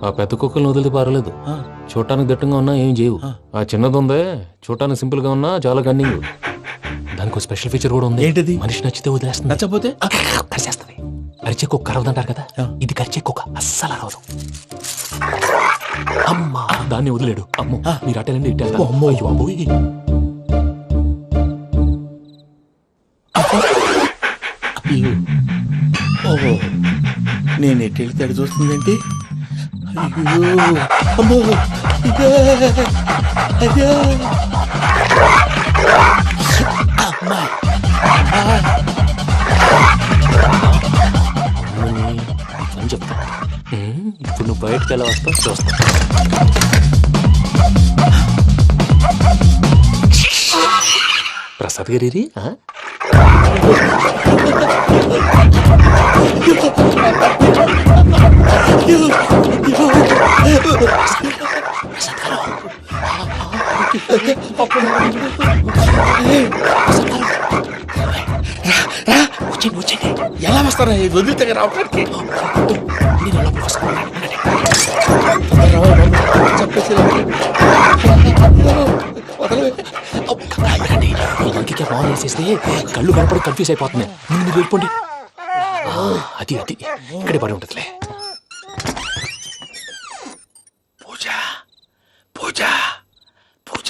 ఆ పెద్ద కుక్కలను వదిలితే పర్వాలేదు, చూడటానికి దట్టంగా ఉన్నా ఏం చేయవు. ఆ చిన్నది ఉందే, చూడటానికి సింపుల్ గా ఉన్నా చాలా గన్నింగ్. దానికి స్పెషల్ ఫీచర్ కూడా ఉంది. ఏంటిది? మనిషి నచ్చితే వదిలేస్తుంది, నచ్చపోతే కరిచేస్తుంది. అరిచే కుక్క అరవదంటారు కదా, ఇది కరిచే కుక్క అస్సలు అరవదు. అమ్మా, దాన్ని వదిలేడు. అమ్మో, మీరు అటెండి ఇటు వెళ్తారు. అమ్మో, అయ్యో అమ్మో. ఓహో నేను ఎటు వెళ్తే అటు చూస్తుందంటే అయ్యో అమ్మో ఇదే అయ్యో అమ్మా అని చెప్తా ఇప్పుడు నువ్వు బయటకు ఎలా వస్తావు చూస్తా. ప్రసాద్ గారి ఎలా వస్తారా వదిలితే రావడానికి చెప్పేసి ఫోన్ వేసేస్తే కళ్ళు కనపడి కన్ఫ్యూజ్ అయిపోతున్నాయి. మీరు వెళ్ళిపోండి. అది అది ఇక్కడే పడి ఉంటుందిలే. పూజ పూజ పూజ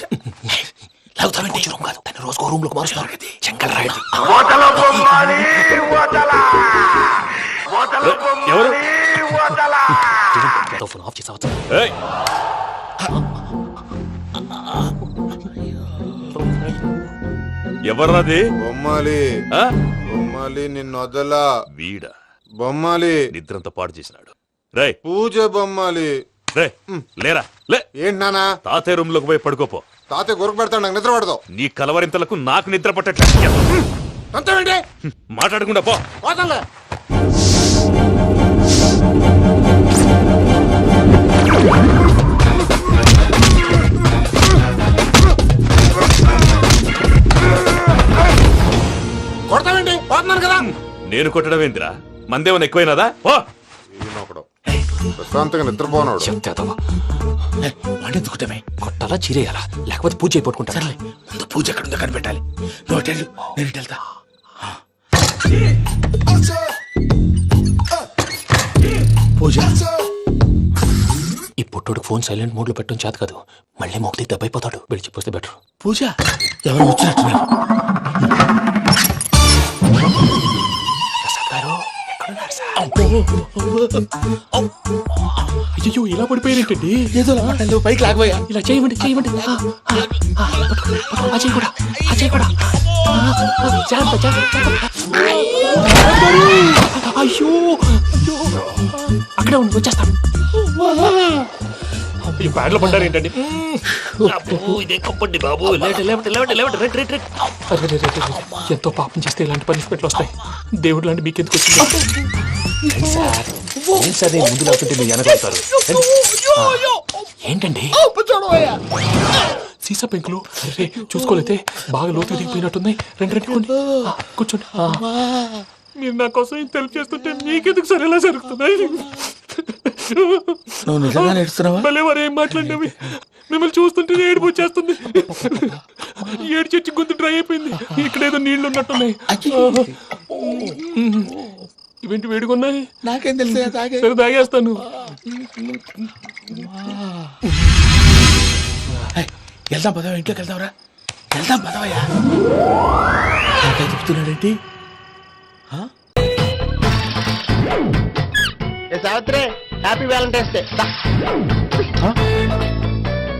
లాగుతామంటే రూమ్ కాదు, దాన్ని రోజుకో రూమ్ లోకి మారుస్తున్నారు కదా. చెంకల్ రాయడం ఎవరు ఫోన్ ఆఫ్ చేసావచ్చు. ఎవర్రాది? బొమ్మాలి బొమ్మాలి నిన్ను వదలా. వీడా బొమ్మాలి నిద్రంతా పాడు చేసినాడు. రే పూజ బొమ్మాలి. రే లేరా లే. ఏంటి నానా? తాతయ్య రూమ్ లోకి పోయి పడుకోపో. తాతయ్య గురకు పెడతాడు, నాకు నిద్ర పడతావు. నీ కలవరింతలకు నాకు నిద్ర పట్టట్లేదు. అంతేంటి మాట్లాడకుండా పో. పోతాలే. కొడతావేంటి? పోతున్నాను కదా. నేను కొట్టడం ఏంటిరా? మందేమన్నా ఎక్కువైనదా? ఓ ప్రశాంతంగా నిద్రపోనాడు. చెప్తావా వాడెందుకుంటామే? కొట్టాలా చీరేయాలా లేకపోతే పూజ అయిపోట్టుకుంటా. ముందు పూజ ఎక్కడ ఉందో కనిపెట్టాలి. నోటెళ్ళు నేను ఇటు వెళ్తా. పూజ ఈ పుట్టోడు ఫోన్ సైలెంట్ మోడ్ లో పెట్టడం చేత కాదు. మళ్ళీ మొక్కి దెబ్బైపోతాడు. వెళ్ళి చెప్పొస్తే బెటర్. పూజ ఎవరు వచ్చినట్టున్నారు? ప్రసాద్ గారు ఎక్కడున్నారు సార్? అయ్యో ఇలా పడిపోయినట్టండి. ఏదో పైకి లాగబోయా. ఇలా చేయమండి చేయమండి. అజయ్ కూడా అజయ్ కూడా జాగ్రత్త జాగ్రత్త. అయ్యో అక్కడే ఉండి వచ్చేస్తాను. ఈ బ్యాడ్లో పడ్డారు ఏంటండి? ఇదే కప్పండి బాబు. ఎంతో పాపం చేస్తే ఇలాంటి పనిష్మెంట్లు వస్తాయి. దేవుడు లాంటి మీకెందుకు వచ్చింది సార్? నేను ముందు లేకుంటే మీరు వెనకాడతారు. ఏంటండి సీసా పెంకులు చూసుకోలేతే బాగా లోతు దిగిపోయినట్టున్నాయి. రెండు రెండు కూర్చోండి. మీరు నా కోసం ఇంత హెల్ప్ చేస్తుంటే మీకెందుకు సరే ఎలా జరుగుతున్నాయి? నువ్వు నిజంగా నేర్చున్నావా? భలే వారు ఏం మాట్లాడినవి. మిమ్మల్ని చూస్తుంటే ఏడుపు వచ్చేస్తుంది. ఏడు చెట్టు గొంతు డ్రై అయిపోయింది. ఇక్కడ ఏదో నీళ్లు ఉన్నట్టున్నాయి. ఇవేంటి వేడుకున్నాయి? నాకేం తెలుసు. సరే తాగేస్తాను. వెళ్దాం పదవా, ఇంట్లోకి వెళ్దాంరా. వెళ్దాం పదవయ్యా. చెప్తున్నాడేంటి? Savitri happy Valentine's day.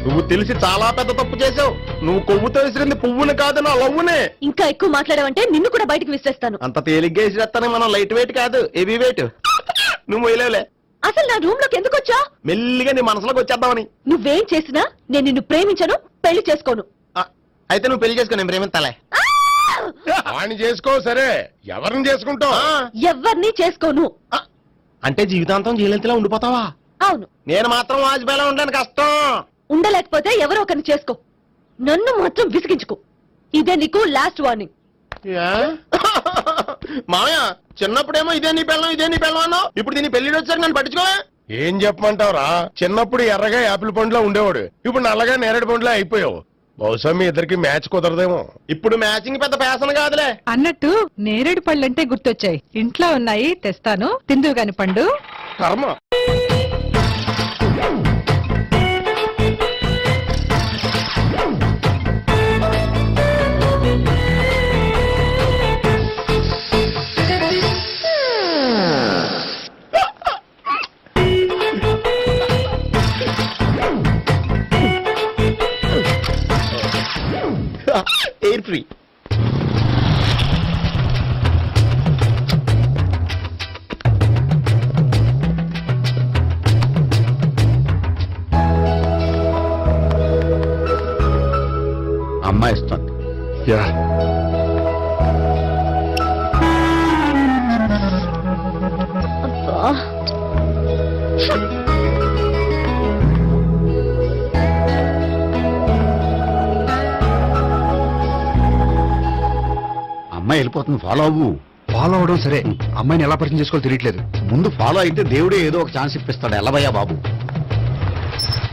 నువ్వు తెలిసి చాలా పెద్ద తప్పు చేసావు. నువ్వు కొవ్వుతో విసిరింది పువ్వుని కాదు, నా లవ్వునే. ఇంకా ఎక్కువ మాట్లాడావంటే నిన్ను కూడా బయటకు విసిరేస్తాను. అంత తేలిగ్గా విసిరేస్తానే. మనం లైట్ వెయిట్ కాదు, హెవీ వెయిట్. నువ్వు వేయలేవులే. అసలు నా రూమ్ లోకి ఎందుకు వచ్చా? మెల్లిగా నీ మనసులోకి వచ్చేద్దామని. నువ్వేం చేసినా నేను నిన్ను ప్రేమించను, పెళ్లి చేసుకోను. అయితే నువ్వు పెళ్లి చేసుకో, నేను ప్రేమిస్తాలే. వాణ్ణి చేసుకో. సరే ఎవరిని చేసుకుంటావు? ఎవరిని చేసుకోను. అంటే జీవితాంతం జైలెంతలా ఉండిపోతావా? అవును. నేను మాత్రం వాజ్పేయిలా ఉండడానికి కష్టం. ఉండలేకపోతే ఎవరో ఒకరిని చేసుకో. నన్ను మాత్రం విసిగించుకో. ఇదే నీకు లాస్ట్ వార్నింగ్. మామయ్య చిన్నప్పుడేమో ఇదే నీ పెళ్ళం ఇదే నీ పెళ్ళం అన్నావు. ఇప్పుడు దీని పెళ్లి వచ్చాక నన్ను పట్టించుకోవా? ఏం చెప్పమంటావురా? చిన్నప్పుడు ఎర్రగా యాపిల్ పండులో ఉండేవాడు, ఇప్పుడు నల్లగా నేరేడు పండులో అయిపోయావు. బహుశా మీ ఇద్దరికి మ్యాచ్ కుదరదేమో. ఇప్పుడు మ్యాచింగ్ పెద్ద ఫ్యాషన్ కాదులే. అన్నట్టు నేరేడు పళ్ళంటే గుర్తొచ్చాయి. ఇంట్లో ఉన్నాయి, తెస్తాను. తిందువు గాని పండు. కర్మ. అమ్మాయి వెళ్ళిపోతుంది, ఫాలో అవ్వు. ఫాలో అవడం సరే, అమ్మాయిని ఎలా పరిచయం చేసుకోవాలో తెలియట్లేదు. ముందు ఫాలో అయితే దేవుడే ఏదో ఒక ఛాన్స్ ఇప్పిస్తాడు. ఎలవయ్యా బాబు.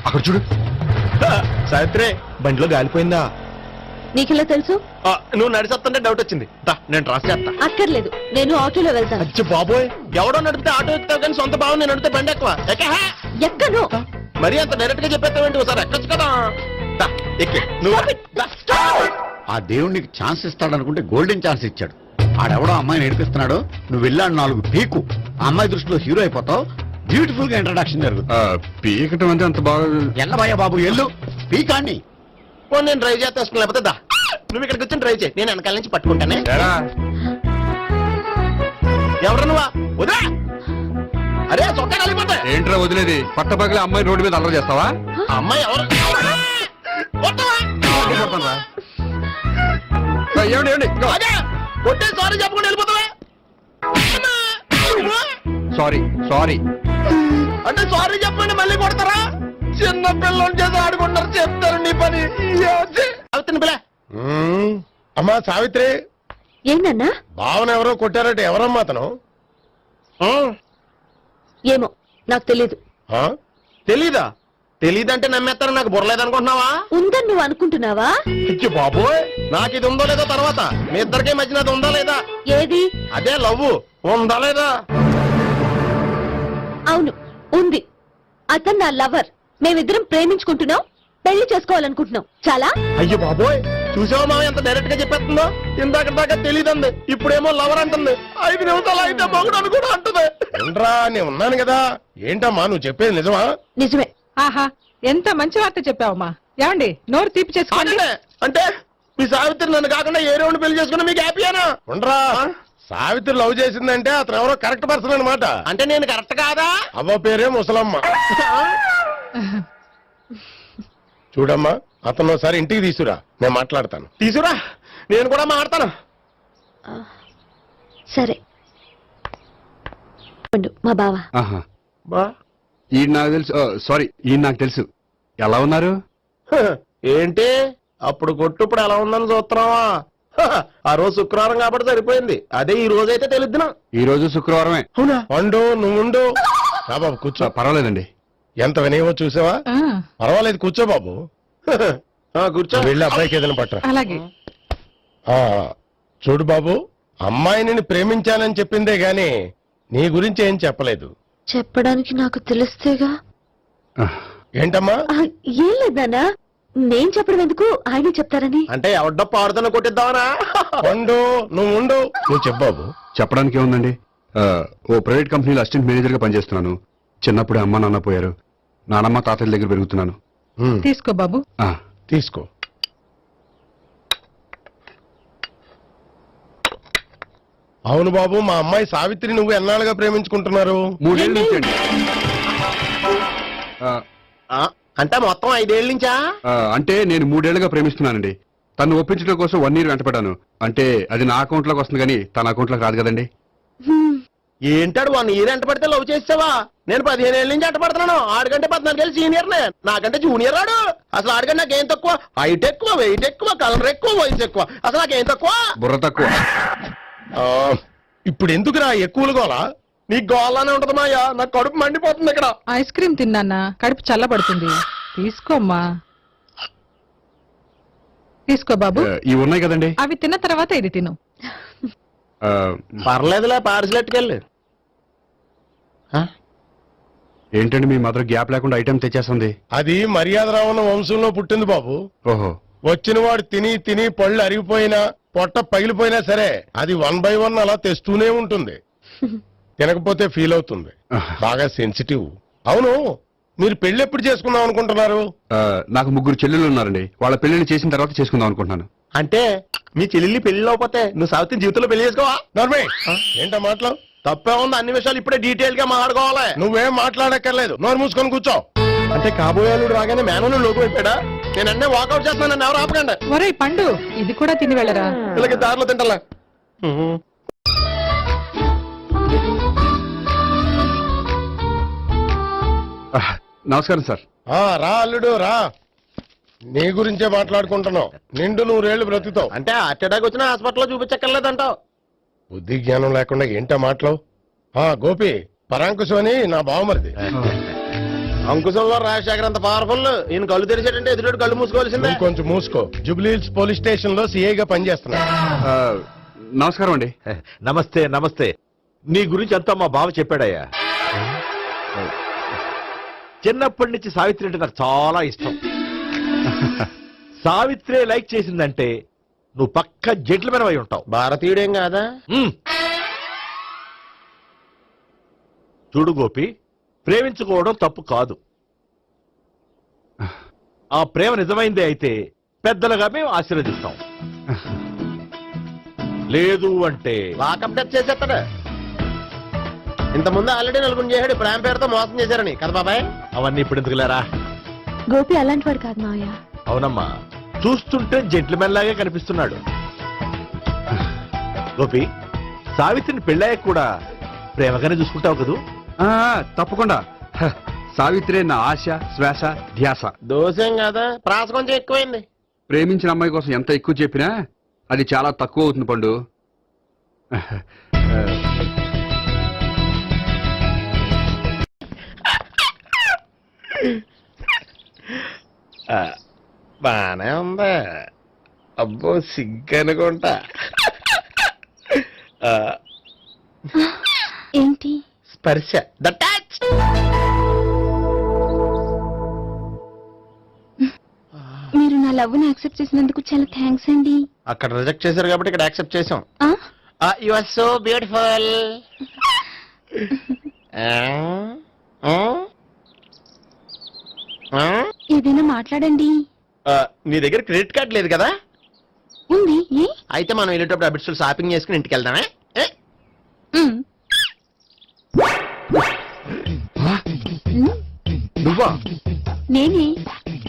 అక్కడ చూడు. సావిత్రి, బండిలో గాలిపోయిందా? నీకెలా తెలుసు? నువ్వు నడిచేస్తుంటే డౌట్ వచ్చింది. నేను ట్రాన్స్ చేస్తా. అక్కర్లేదు, నేను ఆటోలో వెళ్తాను. అచ్చి బాబోయ్, ఎవడో నడిపితే ఆటో ఎక్కుతావు కానీ సొంత భావం నేను నడిపితే బండి ఎక్కువ. ఎక్కను. మరి అంత డైరెక్ట్ గా చెప్పేస్తావేంటి? ఒకసారి ఎక్కొచ్చు కదా. ఎక్కే నువ్వు. ఆ దేవుడికి ఛాన్స్ ఇస్తాడనుకుంటే గోల్డెన్ ఛాన్స్ ఇచ్చాడు. ఆడెవడో అమ్మాయిని ఏడిపిస్తున్నాడు, నువ్వు వెళ్ళాడు 4 పీకు. ఆ అమ్మాయి దృష్టిలో హీరో అయిపోతావు. బ్యూటిఫుల్ గా ఇంట్రడక్షన్ జరుగుతుంది. పీకటం అంటే అంత బాగా. ఎల్లబయ్యా బాబు, ఎల్లు పీకాన్ని. నేను డ్రైవ్ చేస్తాను, లేకపోతే దా నువ్వు ఇక్కడికి వచ్చి డ్రైవ్ చేయి, నేను వెనకాల నుంచి పట్టుకుంటానే. ఎవరు నువ్వా? వదిలే. అరే చొక్కా కలిపోతా. ఏంట్రా వదిలేది? పట్టపగలే అమ్మాయి రోడ్డు మీద అల్లరి చేస్తావా? అమ్మాయి ఎవరు? కొట్టే సారీ చెప్పకుండా వెళ్ళిపోతావా? సారీ సారీ అంటే సారీ చెప్పండి మళ్ళీ కొడతారా? చిన్న పిల్లలు చేసి ఆడుకుంటారు, చెప్తారు నీ పని. అవుతుంది పిల్ల. అమ్మా సావిత్రి, ఏంటన్నా? భావన ఎవరో కొట్టారట. ఎవరమ్మా అతను? ఏమో నాకు తెలీదు. తెలీదా? తెలీదంటే నమ్మేస్తారో నాకు బుర్రలేదనుకుంటున్నావా? ఉందని నువ్వు అనుకుంటున్నావా? ఇచ్చి బాబోయ్, నాకు ఇది ఉందో లేదో తర్వాత. మీ ఇద్దరికే మధ్యన అది ఉందా లేదా? ఏది? అదే లవ్ ఉందా లేదా? అవును, ఉంది. అతను నా లవర్. మేమిద్దరం ప్రేమించుకుంటున్నాం, పెళ్లి చేసుకోవాలనుకుంటున్నాం. చాలా. అయ్యో బాబోయ్, చూసావా మామ ఎంత డైరెక్ట్ గా చెప్పేస్తుందో? ఇందాక దాకా తెలియదండి, ఇప్పుడేమో లవర్ అంటుంది. 5 నిమిషాలు అయితే మగుడు అని కూడా అంటుంది. ఏంట్రా, నేను ఉన్నాను కదా. ఏంటమ్మా నువ్వు చెప్పేది నిజమా? నిజమే. ఆహా, ఎంత మంచి వార్త చెప్పావమ్మా. ఏమండి, నోరు తీపి చేసుకోండి. అంటే మీ సావిత్రి నన్ను కాకుండా ఏ రౌండ్ పెళ్లి చేసుకున్నా మీకు హ్యాపీయేనా? ఉండరా, సావిత్రి లవ్ చేసిందంటే అతను ఎవరో కరెక్ట్ పర్సన్ అనమాట. అంటే నేను కరెక్ట్ కాదా? అవ్వ పేరే ముసలమ్మ. చూడమ్మా, అతను ఒకసారి ఇంటికి తీసుకురా, నేను మాట్లాడతాను. తీసురా, నేను కూడా మాట్లాడతాను. సరే. మా బావ. ఈయన నాకు తెలుసు. సారీ, ఈయన నాకు తెలుసు. ఎలా ఉన్నారు? ఏంటి అప్పుడు కొట్టు ఇప్పుడు ఎలా ఉందని చూస్తున్నావా? ఆ రోజు శుక్రవారం కాబట్టి సరిపోయింది. అదే ఈ రోజు అయితే తెలుద్దునా? ఈ రోజు శుక్రవారమే. అవునా? వండు, నువ్వు ఉండు. బాబు కూర్చో. పర్వాలేదండి. ఎంత వినయమో చూసావా? పర్వాలేదు, కూర్చో బాబు. కూర్చో. వెళ్ళి అబ్బాయికి ఏదైనా పట్టరా. అలాగే. చూడు బాబు, అమ్మాయిని ప్రేమించానని చెప్పిందే గాని నీ గురించి ఏం చెప్పలేదు. చెప్పడానికి నాకు తెలిస్తేగా. ఏంటమ్మా? ఏం లేదన్నా, నేను చెప్పడం ఎందుకు, ఆయనే చెప్తారని. అంటే ఎవడ్డో పాడుతున్న కొట్టిద్దామనా? వండు, నువ్వు ఉండు. నువ్వు చెప్పు బాబు. చెప్పడానికి ఏముందండి, ఓ ప్రైవేట్ కంపెనీలో అసిస్టెంట్ మేనేజర్ గా పనిచేస్తున్నాను. చిన్నప్పుడే అమ్మ నాన్న పోయారు. నానమ్మ తాతయ్య దగ్గర పెరుగుతున్నాను. తీసుకో బాబు. తీసుకో. అవును బాబు, మా అమ్మాయి సావిత్రి నువ్వు ఎన్నాళ్ళుగా ప్రేమించుకుంటున్నారు? 3 ఏళ్ళ నుంచి అండి. అంటే మొత్తం 5 ఏళ్ళ నుంచా? అంటే నేను 3 ఏళ్లుగా ప్రేమిస్తున్నానండి. తను ఒప్పించడం కోసం 1 year వెంటపడ్డాను. అంటే అది నా అకౌంట్ లోకి వస్తుంది కానీ తన అకౌంట్ లోకి రాదు కదండి. ఏంటాడు 1 year ఎంట పడితే లవ్ చేసావా? నేను 15 ఏళ్ళ నుంచి ఎంట పడుతున్నాను. ఆడికంటే 14 ఏళ్ళు సీనియర్ నే, నాకంటే జూనియర్ ఆడు. అసలు ఆడికంటే నాకేం తక్కువ? హైట్ ఎక్కువ, వెయిట్ ఎక్కువ, కలర్ ఎక్కువ, వయసు ఎక్కువ. అసలు నాకేం తక్కువ? బుర్ర తక్కువ. ఇప్పుడు ఎందుకురా ఎక్కువలు గోలా? నీకు గోలానే ఉంటది మాయా, నాకు కడుపు మండిపోతుంది ఇక్కడ. ఐస్ క్రీమ్ తిన్నానా, కడుపు చల్లబడుతుంది. తీసుకోమ్మా. తీసుకో బాబు. ఇవి ఉన్నాయి కదండి, అవి తిన్న తర్వాత ఇది తిను. పర్లేదులే, పార్సిల్ ఎట్టుకెళ్ళి. ఏంటండి మీ మదర్ గ్యాప్ లేకుండా ఐటెం తెచ్చేస్తుంది? అది మర్యాద రావణ వంశంలో పుట్టింది బాబు. ఓహో. వచ్చిన వాడు తిని తిని పళ్ళు అరిగిపోయినా పొట్ట పగిలిపోయినా సరే అది 1 by 1 అలా తెస్తూనే ఉంటుంది. తినకపోతే ఫీల్ అవుతుంది. బాగా సెన్సిటివ్. అవును, మీరు పెళ్లి ఎప్పుడు చేసుకుందాం అనుకుంటున్నారు? నాకు 3 చెల్లెళ్ళు ఉన్నారండి. వాళ్ళ పెళ్లిని చేసిన తర్వాత చేసుకుందాం అనుకుంటున్నాను. అంటే మీ చెల్లెల్ని పెళ్లి లేకపోతే నువ్వు సావిత్రి జీవితంలో పెళ్లి చేసుకోవా? నర్మే, ఏంటో మాటలు? తప్పే ఉంది, అన్ని విషయాలు ఇప్పుడే డీటెయిల్ గా మాట్లాడుకోవాలి. నువ్వేం మాట్లాడక్కర్లేదు, నోరు మూసుకొని కూర్చో. అంటే కాబోయేలుడు రాగానే మేనను లోకి అయిపోయాడా? నేను అన్నీ వాకౌట్ చేస్తున్నాను, నన్ను ఎవరు ఆపకండి. ఒరే పండు, ఇది కూడా తిని వెళ్ళరా. వీళ్ళకి దారిలో తింటలే. నమస్కారం సార్. రా అల్లుడు రా. నీ గురించే మాట్లాడుకుంటున్నావు. నిండు 100 బ్రతుకుతావు. అంటే హార్ట్ అటాక్ వచ్చిన హాస్పిటల్లో చూపించక్కర్లేదంటావు. బుద్ధి జ్ఞానం లేకుండా ఏంటో మాటలు. గోపి, పరాంకుశం అని నా బావమరిది. అంకుశంలో రాజశేఖర్ అంత పవర్ఫుల్. ఈయన కళ్ళు తెరిచాడంటే ఎదురు కళ్ళు మూసుకోవాల్సిందే. నువ్వు కొంచెం మూసుకో. జూబ్లీహిల్స్ పోలీస్ స్టేషన్ లో సిఐగా పనిచేస్తున్నా. నమస్కారం అండి. నమస్తే నమస్తే. నీ గురించి అంతా మా బావ చెప్పాడయ్యా. చిన్నప్పటి నుంచి సావిత్రి అంటే నాకు చాలా ఇష్టం. సావిత్రి లైక్ చేసిందంటే నువ్వు పక్క జెంట్లమెన్ అయి ఉంటావు. భారతీయుడేం కాదా? చూడు గోపి, ప్రేమించుకోవడం తప్పు కాదు. ఆ ప్రేమ నిజమైందే అయితే పెద్దలుగా మేము ఆశీర్వదిస్తాం. లేదు అంటే వాకప్ డెత్ చేసేస్తాడు. ఇంతకుముందు ఆల్రెడీ నలుగురు చేశాడు ప్రేమ పేరుతో మోసం చేశారని కదా బాబాయ్. అవన్నీ ఇప్పుడు ఎందుకు లేరా? గోపి అలాంటి వాడు కాదు మావయ్య. అవునమ్మా, చూస్తుంటే జెంట్లమెన్ లాగే కనిపిస్తున్నాడు. గోపి, సావిత్రిని పెళ్ళాక కూడా ప్రేమగానే చూసుకుంటావు కదూ? తప్పకుండా. సావిత్రి నా ఆశ, శ్వాస, ధ్యాస. దోషం కదా, ప్రాస కొంచెం ఎక్కువైంది. ప్రేమించిన అమ్మాయి కోసం ఎంత ఎక్కువ చెప్పినా అది చాలా తక్కువ అవుతుంది పండు. బానే ఉందా? అబ్బో సిగ్గనుకుంటా. ఏంటి? స్పర్శ, ద టచ్. మీరు నా లవ్ ని యాక్సెప్ట్ చేసినందుకు చాలా థ్యాంక్స్ అండి. అక్కడ రిజెక్ట్ చేశారు కాబట్టి ఇక్కడ యాక్సెప్ట్ చేసాం. You are so beautiful. ఏదైనా మాట్లాడండి. నీ దగ్గర క్రెడిట్ కార్డ్ లేదు కదా? ఉంది. అయితే మనం వెళ్ళేటప్పుడు అబిట్స్ షాపింగ్ చేసుకుని ఇంటికి వెళ్దామే. నువ్వా? నేనే.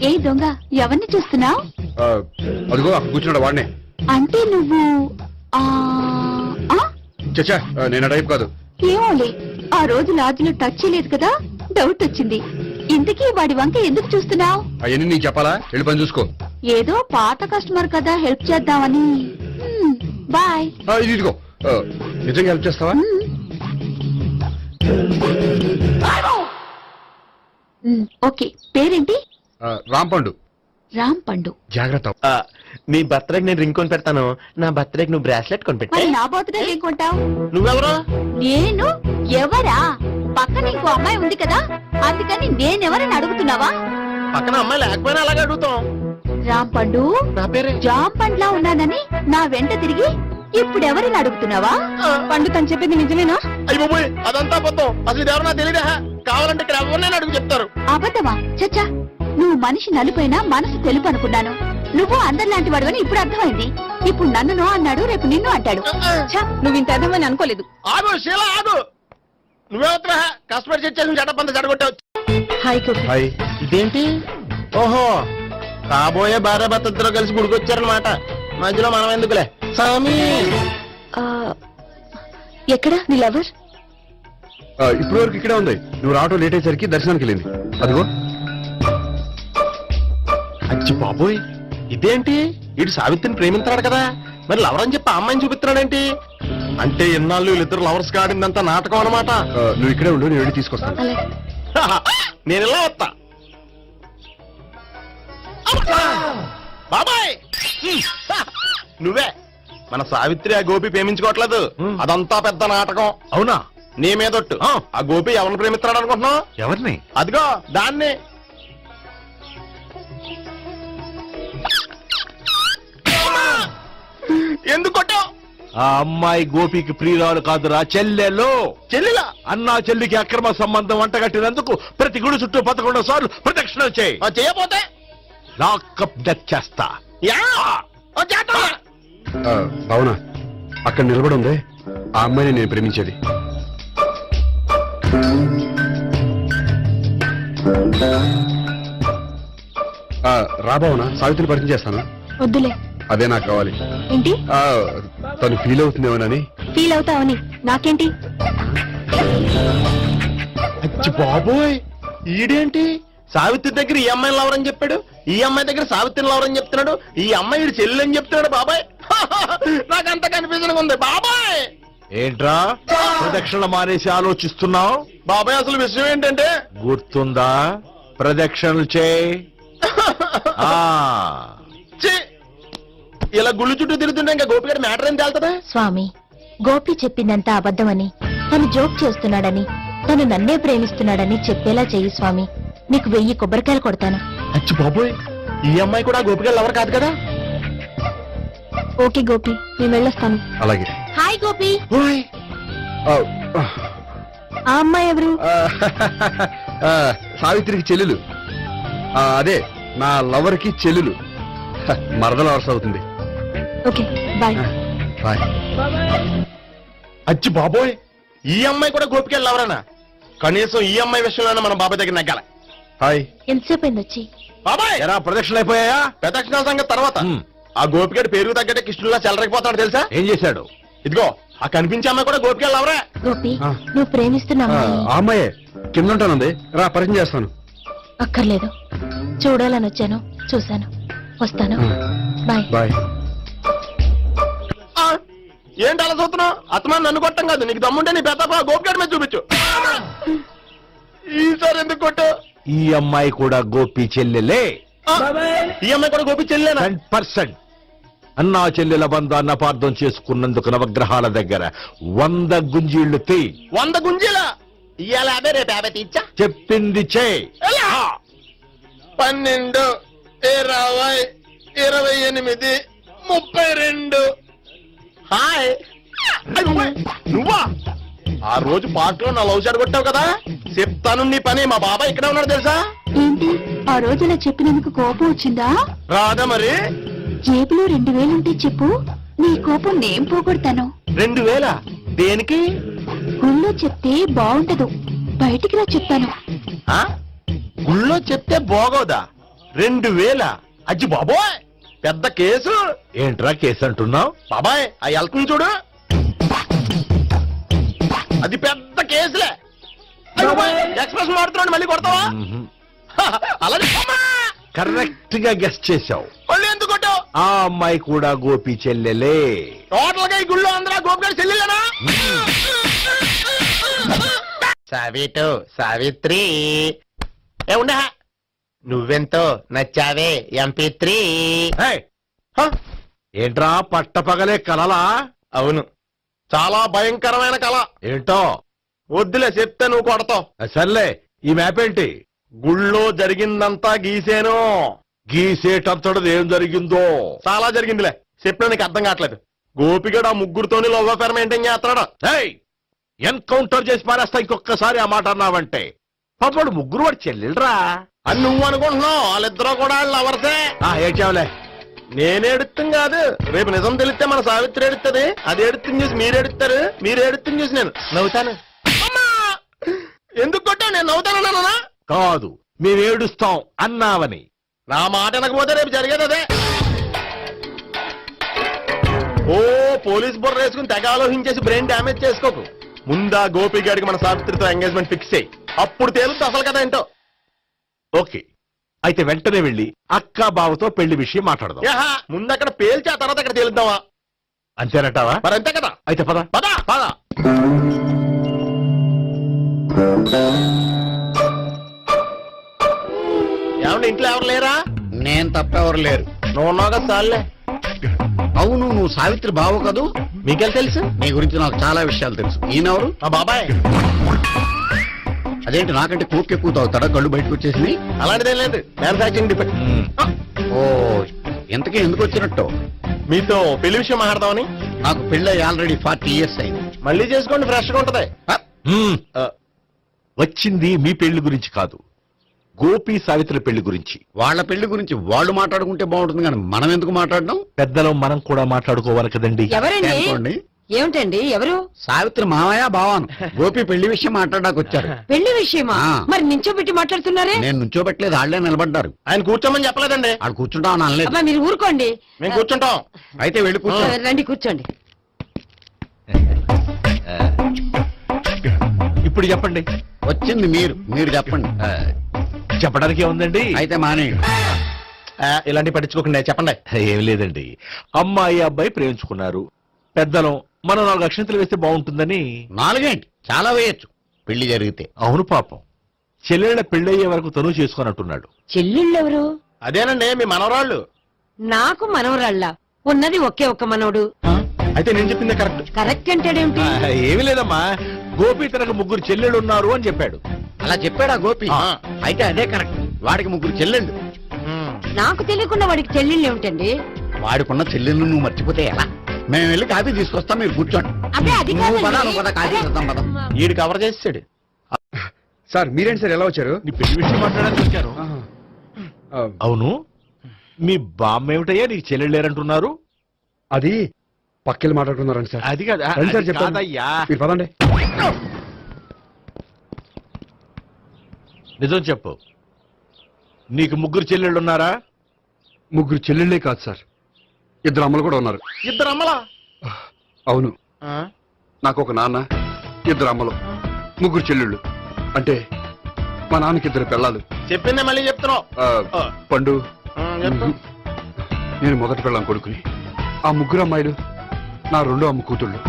ఏ దొంగ, ఎవరిని చూస్తున్నావు? అదిగో అక్కడ కూర్చున్నాడు వాడినే. అంటే నువ్వు చచ్చా, నేను టైప్ కాదు. ఏమోలే, ఆ రోజు లాడ్జిలో టచ్ చేయలేదు కదా, డౌట్ వచ్చింది. ఇంతకీ వాడి వంక ఎందుకు చూస్తున్నావు? అవన్నీ నీకు చెప్పాలా? వెళ్ళి పని చూసుకో. ఏదో పాత కస్టమర్ కదా, హెల్ప్ చేద్దామని. బాయ్. ఇదిగో, నిజంగా హెల్ప్ చేస్తావా? ఓకే. పేరేంటి? రాంపండు. రాంపండు. జాగ్రత్త. నీ బర్త్డేకి నేను రింగ్ కొని పెడతాను. నా బర్త్డేకి నువ్వు బ్రాస్లెట్ కొని పెట్టా. నా బర్త్డే ఏం కొంటావు? నువ్వెవరు? నేను ఎవరా? పక్కన ఇంకో అమ్మాయి ఉంది కదా, అందుకని నేనెవరని అడుగుతున్నావా? పక్కన అమ్మాయి లేకపోయినా అలాగే అడుగుతాం. రాంపండు, నా పేరే జాం పండ్లా ఉన్నానని నా వెంట తిరిగి ఇప్పుడెవరని అడుగుతున్నావా? పండు తను చెప్పింది నిజమేనా? అయ్యో అదంతా అబద్ధం. అసలు ఇది ఎవరన్నా తెలియదా? కావాలంటే ఇక్కడ ఎవరినైనా అడుగు చెప్తారు. అబద్ధమా? చచ్చా, నువ్వు మనిషి నలుపైనా మనసు తెలుపు అనుకున్నాను. నువ్వు అందరిలాంటి వాడు అని ఇప్పుడు అర్థమైంది. ఇప్పుడు నన్ను అన్నాడు, రేపు నిన్ను అంటాడు. నువ్వు ఇంత అర్థమని అనుకోలేదు. ఆగు శీల, ఆగు. నువ్వేవత్రా కస్టమర్ చేసి జడపంత జడగొట్టావు. హాయ్. ఇదేంటి? ఓహో, కాబోయే భార్య భర్త ఇద్దరు కలిసి గుడికొచ్చారనమాట. మధ్యలో మనం ఎందుకులే స్వామి. ఎక్కడ నీ లవర్? ఇప్పటి వరకు ఇక్కడే ఉంది. నువ్వు రావటం లేట్ అయ్యేసరికి దర్శనానికి వెళ్ళింది. అదిగో. అచ్చి బాబోయ్, ఇదేంటి? ఇటు సావిత్రిని ప్రేమించాడు కదా, మరి లవర్ అని చెప్పి ఆ అమ్మాయిని చూపిస్తున్నాడేంటి? అంటే ఇన్నాళ్ళు వీళ్ళిద్దరు లవర్స్ కాడిందంతా నాటకం అనమాట. నువ్వు ఇక్కడే ఉండు, నేను వెళ్ళి తీసుకొస్తాను. నేను ఇలా వస్తా. బాబాయ్, నువ్వే మన సావిత్రి ఆ గోపి ప్రేమించుకోవట్లేదు. అదంతా పెద్ద నాటకం. అవునా? నీ మీదొట్టు. ఆ గోపి ఎవరిని ప్రేమిస్తున్నాడు అనుకుంటున్నావు? ఎవరిని? అదిగో దాన్ని. ఎందుకు కొట్టావు? ఆ అమ్మాయి గోపికి ప్రియురాలు కాదురా, చెల్లెలో. చెల్లెలా? అన్నా చెల్లికి అక్రమ సంబంధం వంటగట్టినందుకు ప్రతి గుడి చుట్టూ 11 సార్లు ప్రదక్షిణ చేయి. చేయకపోతే లాకప్ డెత్ చేస్తా. అవునా? అక్కడ నిలబడి ఉంది ఆ అమ్మాయిని నేను ప్రేమించేది. రాబావునా? సావిత్రిని పరిచయం చేస్తాను. వద్దులే. అదే నాకు కావాలి. ఏంటి? తను ఫీల్ అవుతుందేమోనని. ఫీల్ అవుతావని నాకేంటి? అచ్చి బాబోయ్, ఈడేంటి సావిత్రి దగ్గర ఈ అమ్మాయిని లవరని చెప్పాడు? ఈ అమ్మాయి దగ్గర సావిత్రిని ఎవరని చెప్తున్నాడు, ఈ అమ్మాయి వీడి చెల్లి అని చెప్తున్నాడు బాబాయ్. నాకంత కన్ఫ్యూజన్ ఉంది బాబాయ్. ఏంట్రా ప్రదక్షిణ మానేసి ఆలోచిస్తున్నావు? బాబాయ్ అసలు విషయం ఏంటంటే, గుర్తుందా? ప్రదక్షిణలు చేయి. ఛీ, ఇలా గుళ్ళు చుట్టూ తిరుగుతుంటే ఇంకా గోపిగారి మ్యాటర్ ఏం తేలుతుందా? స్వామి, గోపి చెప్పిందంతా అబద్ధమని, తను జోక్ చేస్తున్నాడని, తను నన్నే ప్రేమిస్తున్నాడని చెప్పేలా చెయ్యి స్వామి. నీకు 1000 కొబ్బరికాయలు కొడతాను. అచ్చి బాబోయ్, ఈ అమ్మాయి కూడా గోపిగారు ఎవరు కాదు కదా? ఓకే గోపి, నేను వెళ్ళొస్తాను. అలాగే. హాయ్ గోపి. ఆ, ఆ అమ్మాయి ఎవరు? ఆ, సావిత్రికి చెల్లెలు. అదే నా లవర్ కి చెల్లెలు. మరదల వరుస అవుతుంది. Okay bye. బాయ్. అచ్చి బాబోయ్, ఈ అమ్మాయి కూడా గోపికెళ్ళి ఎవరన్నా? కనీసం ఈ అమ్మాయి విషయంలోనే మన బాబాయ్ దగ్గర నెగ్గాల. హాయ్. ఎంతసేపు అయింది వచ్చి? బాబాయ్ ఎరా ప్రదక్షిణలు అయిపోయాయా? ప్రదక్షిణాల సంగతి తర్వాత. ఆ గోపిగడి పేరు తగ్గట్టే కృష్ణులా చెలరైపోతాడు తెలుసా? ఏం చేశాడు? ఇదిగో ఆ కనిపించే అమ్మాయి కూడా గోపికెళ్ళి ఎవరా? గోపి, నువ్వు ప్రేమిస్తున్న అమ్మాయి ఆ అమ్మాయే కింద ఉంటానంది. రా పరిచయం చేస్తాను. అక్కర్లేదు, చూడాలని వచ్చాను, చూశాను, వస్తాను. బాయ్. బాయ్. ఏంటి అలా చూస్తున్నావు? అత్తమాని నన్ను కొట్టం కాదు, నీకు దమ్ముంటే నీ పెద్ద గోపిగడి మీద చూపించు. ఈసారి ఎందుకు కొట్టు? ఈ అమ్మాయి కూడా గోపి చెల్లెలే. ఈ అమ్మాయి కూడా గోపి చెల్లెనా? 100%. అన్నా చెల్లెల బంధాన్ని అపార్థం చేసుకున్నందుకు నవగ్రహాల దగ్గర 100 గుంజీళ్లు తీ. 100 గుంజీలా? ఇవాళ 50, రేపు 50 తీచ్చా. చెప్పింది చే. 12, 20, 28, 32. హాయ్. నువ్వా? ఆ రోజు పార్క్ లో నా లవ్ షాట్ కొట్టావు కదా, చెప్తాను నీ పని. మా బాబాయ్ ఇక్కడే ఉన్నాడు తెలుసా? ఏంటి ఆ రోజు అలా చెప్పినందుకు కోపం వచ్చిందా? రాదా మరి? జేబులో 2000 ఉంటే చెప్పు, నీ కోపం నేను పోగొడతాను. 2000? దేనికి? గుళ్ళో చెప్తే బాగుంటదు, బయటికి రా చెప్తాను. గుళ్ళో చెప్తే బాగోదా? 2000? అజ్జి బాబోయ్, పెద్ద కేసు. ఏంట్రా కేసు అంటున్నావు? బాబాయ్ ఆ వెళ్తుంది చూడు, అది పెద్ద కేసులే. ఎక్స్ప్రెస్ మాడుతున్నాడు, మళ్ళీ కొడతావా? అలాగే కరెక్ట్ గా గెస్ట్ చేశావు. మళ్ళీ ఎందుకు కొట్టావు? ఆ అమ్మాయి కూడా గోపి చెల్లెలే. టోటల్ గా ఈ గుళ్ళో అందరూ గోపిగారి చెల్లెలేనా? సావిటు, సావిత్రి ఏ ఉండే, నువ్వెంతో నచ్చావే MP3. ఏంట్రా పట్టపగలే కలలా? అవును, చాలా భయంకరమైన కళ. ఏంటో? వద్దులే, చెప్తే నువ్వు కొడతావు. సర్లే, ఈ మ్యాప్ ఏంటి? గుళ్ళో జరిగిందంతా గీసేను. గీసేటంతటది ఏం జరిగిందో? చాలా జరిగిందిలే, చెప్పినా నీకు అర్థం కావట్లేదు. గోపిగడు ఆ ముగ్గురుతోని లవ్ అఫేర్ మెయింటైన్ చేస్తున్నాడు. ఎన్కౌంటర్ చేసి పారేస్తా ఇంకొకసారి ఆ మాట అన్నావంటే. పాపడు ముగ్గురు వాడు చెల్లెలరా అని నువ్వు అనుకుంటున్నావు, వాళ్ళిద్దరూ కూడా లవర్సే. ఏడ్చావులే. నేనేడుతుంది కాదు, రేపు నిజం తెలిస్తే మన సావిత్రి ఎడుతుంది. అది ఎడుతుంది చూసి మీరు ఎడుతారు, మీరు ఎడుతుంది చూసి నేను నవ్వుతాను. ఎందుకు కొట్టావు? నేను నవ్వుతానన్నా? కాదు, మేమేడుస్తాం అన్నావని. నా మాట అనకపోతే రేపు జరిగేది అదే. ఓ పోలీస్ బుర్ర వేసుకుని తెగ ఆలోచించేసి బ్రెయిన్ డ్యామేజ్ చేసుకోకు. ముందా గోపిగాడికి మన సావిత్రితో ఎంగేజ్మెంట్ ఫిక్స్ అయ్యి, అప్పుడు తేలుతుంది అసలు కదా ఏంటో. ఓకే, అయితే వెంటనే వెళ్ళి అక్క బావతో పెళ్లి విషయం మాట్లాడదాం. ముందు అక్కడ పేల్చి ఆ తర్వాత అక్కడ తేలుద్దామా? అంతేనటావా? మరి అంతే కదా. అయితే పద పద పద. ఏమంటే ఇంట్లో ఎవరు లేరా? నేను తప్ప ఎవరు లేరు. నువ్వు ఉన్నావు కదా చాలే. అవును, నువ్వు సావిత్రి బావు కదూ? మీకెళ్ళి తెలుసు? నీ గురించి నాకు చాలా విషయాలు తెలుసు. ఈయనెవరు? మా బాబాయ్. అదేంటి నాకంటే కోక్ ఎక్కువ తాగుతాడా? కళ్ళు బయటకు వచ్చేసింది. అలాంటిదేం లేదు, మ్యానుఫాక్చరింగ్ డిఫెక్ట్. ఓ, ఇంతకీ ఎందుకు వచ్చినట్టు? మీతో పెళ్లి విషయం మాట్లాడదామని. నాకు పెళ్ళి ఆల్రెడీ 40 years అయింది. మళ్ళీ చేసుకోండి, ఫ్రెష్ గా ఉంటది. వచ్చింది మీ పెళ్లి గురించి కాదు, గోపి సావిత్రి పెళ్లి గురించి. వాళ్ళ పెళ్లి గురించి వాళ్ళు మాట్లాడుకుంటే బాగుంటుంది, కానీ మనం ఎందుకు మాట్లాడడం? పెద్దలో మనం కూడా మాట్లాడుకోవాలి కదండి. అనుకోండి. ఏమిటండి ఎవరు? సావిత్రి మామయ్య బావాను. గోపి పెళ్లి విషయం మాట్లాడడానికి వచ్చారు. పెళ్లి విషయమా? మరి నించోబెట్టి మాట్లాడుతున్నారే? నేను నుంచోబెట్టలేదు, వాళ్ళే నిలబడ్డారు. ఆయన కూర్చోమని చెప్పలేదండి. వాళ్ళు కూర్చుంటామని అనలేదు. అబ్బా మీరు ఊరుకోండి. మేము కూర్చుంటాం. అయితే వెళ్ళి కూర్చో. రండి కూర్చోండి. ఇప్పుడు చెప్పండి. వచ్చింది మీరు చెప్పండి. చెప్పడానికి ఏముందండి? అయితే మానేయండి. ఇలాంటి పట్టించుకోకుండా చెప్పండి. ఏం లేదండి, అమ్మాయి అబ్బాయి ప్రేమించుకున్నారు. పెద్దలం మనం 4 అక్షంతలు వేస్తే బాగుంటుందని. 4 చాలా వేయచ్చు పెళ్లి జరిగితే. అవును పాపం, చెల్లెళ్ళ పెళ్ళయ్యే వరకు తను చేసుకున్నట్టున్నాడు. చెల్లెళ్ళెవరు? అదేనండి మీ మనవరాళ్ళు. నాకు మనవరాళ్ళ ఉన్నది ఒకే ఒక్క మనవడు. అయితే నేను చెప్పిందే కరెక్ట్. కరెక్ట్ అంటాడేమిటి? ఏమి లేదమ్మా, గోపి తనకు 3 చెల్లెళ్ళు ఉన్నారు అని చెప్పాడు. అలా చెప్పాడా గోపి? అయితే అదే కరెక్ట్. వాడికి 3 చెల్లెళ్ళు. నాకు తెలియకుండా వాడికి చెల్లెళ్ళు ఏమిటండి? వాడికున్న చెల్లెళ్ళు నువ్వు మర్చిపోతే ఎలా? మేము వెళ్ళి కాఫీ తీసుకొస్తాం, మీరు కూర్చోండి. అదే అది నువ్వు పద, నువ్వు పద, కాఫీ చేద్దాం పద. ఈడు కవర్ చేసాడు. సార్ మీరేంటి సార్ ఎలా వచ్చారు? నీ పెళ్లి విషయం మాట్లాడడానికి వచ్చాను. అవును, మీ బామ్మ ఏమిటయ్యా నీకు చెల్లెళ్ళు లేరంటున్నారు? అది పక్కెళ్ళి మాట్లాడుకున్నారండి సార్. అది కాదా? రండి సార్ అది చెప్తాను. కాదయ్యా. మీరు పదండి. నిజం చెప్పు, నీకు 3 చెల్లెళ్ళు ఉన్నారా? 3 చెల్లెళ్ళే కాదు సార్, 2 అమ్మలు కూడా ఉన్నారు. 2 అమ్మలా? అవును, నాకు ఒక నాన్న, 2 అమ్మలు, 3 చెల్లెళ్ళు. అంటే మా నాన్నకి 2 పిల్లలు. చెప్పిందే మళ్ళీ చెప్తున్నావు. పండు, నేను మొదటి పెళ్ళాం కొడుకుని. ఆ 3 అమ్మాయిలు నా 2వ అమ్మ కూతుళ్ళు.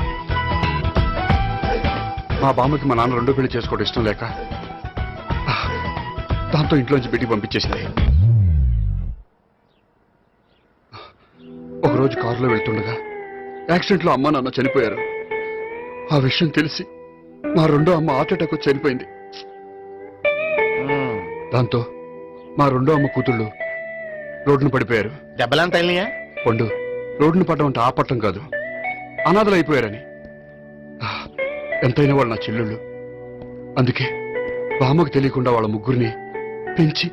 మా బామ్మకి మా నాన్న 2వ పెళ్లి చేసుకోవడం ఇష్టం లేక దాంతో ఇంట్లోంచి బయటికి పంపించేసింది. ఒకరోజు కారులో వెళ్తుండగా యాక్సిడెంట్లో అమ్మ నాన్న చనిపోయారు. ఆ విషయం తెలిసి మా 2వ అమ్మ హార్ట్ అటాక్ వచ్చి చనిపోయింది. దాంతో మా 2వ అమ్మ కూతుళ్ళు రోడ్డును పడిపోయారు. దెబ్బలంత తగిలినాయా? పండు, రోడ్డును పడ్డం అంటే ఆపట్టం కాదు, అనాథలు అయిపోయారని. ఎంతైనా వాళ్ళు నా చెల్లెళ్ళు. అందుకే బామ్మకు తెలియకుండా వాళ్ళ 3 పెంచి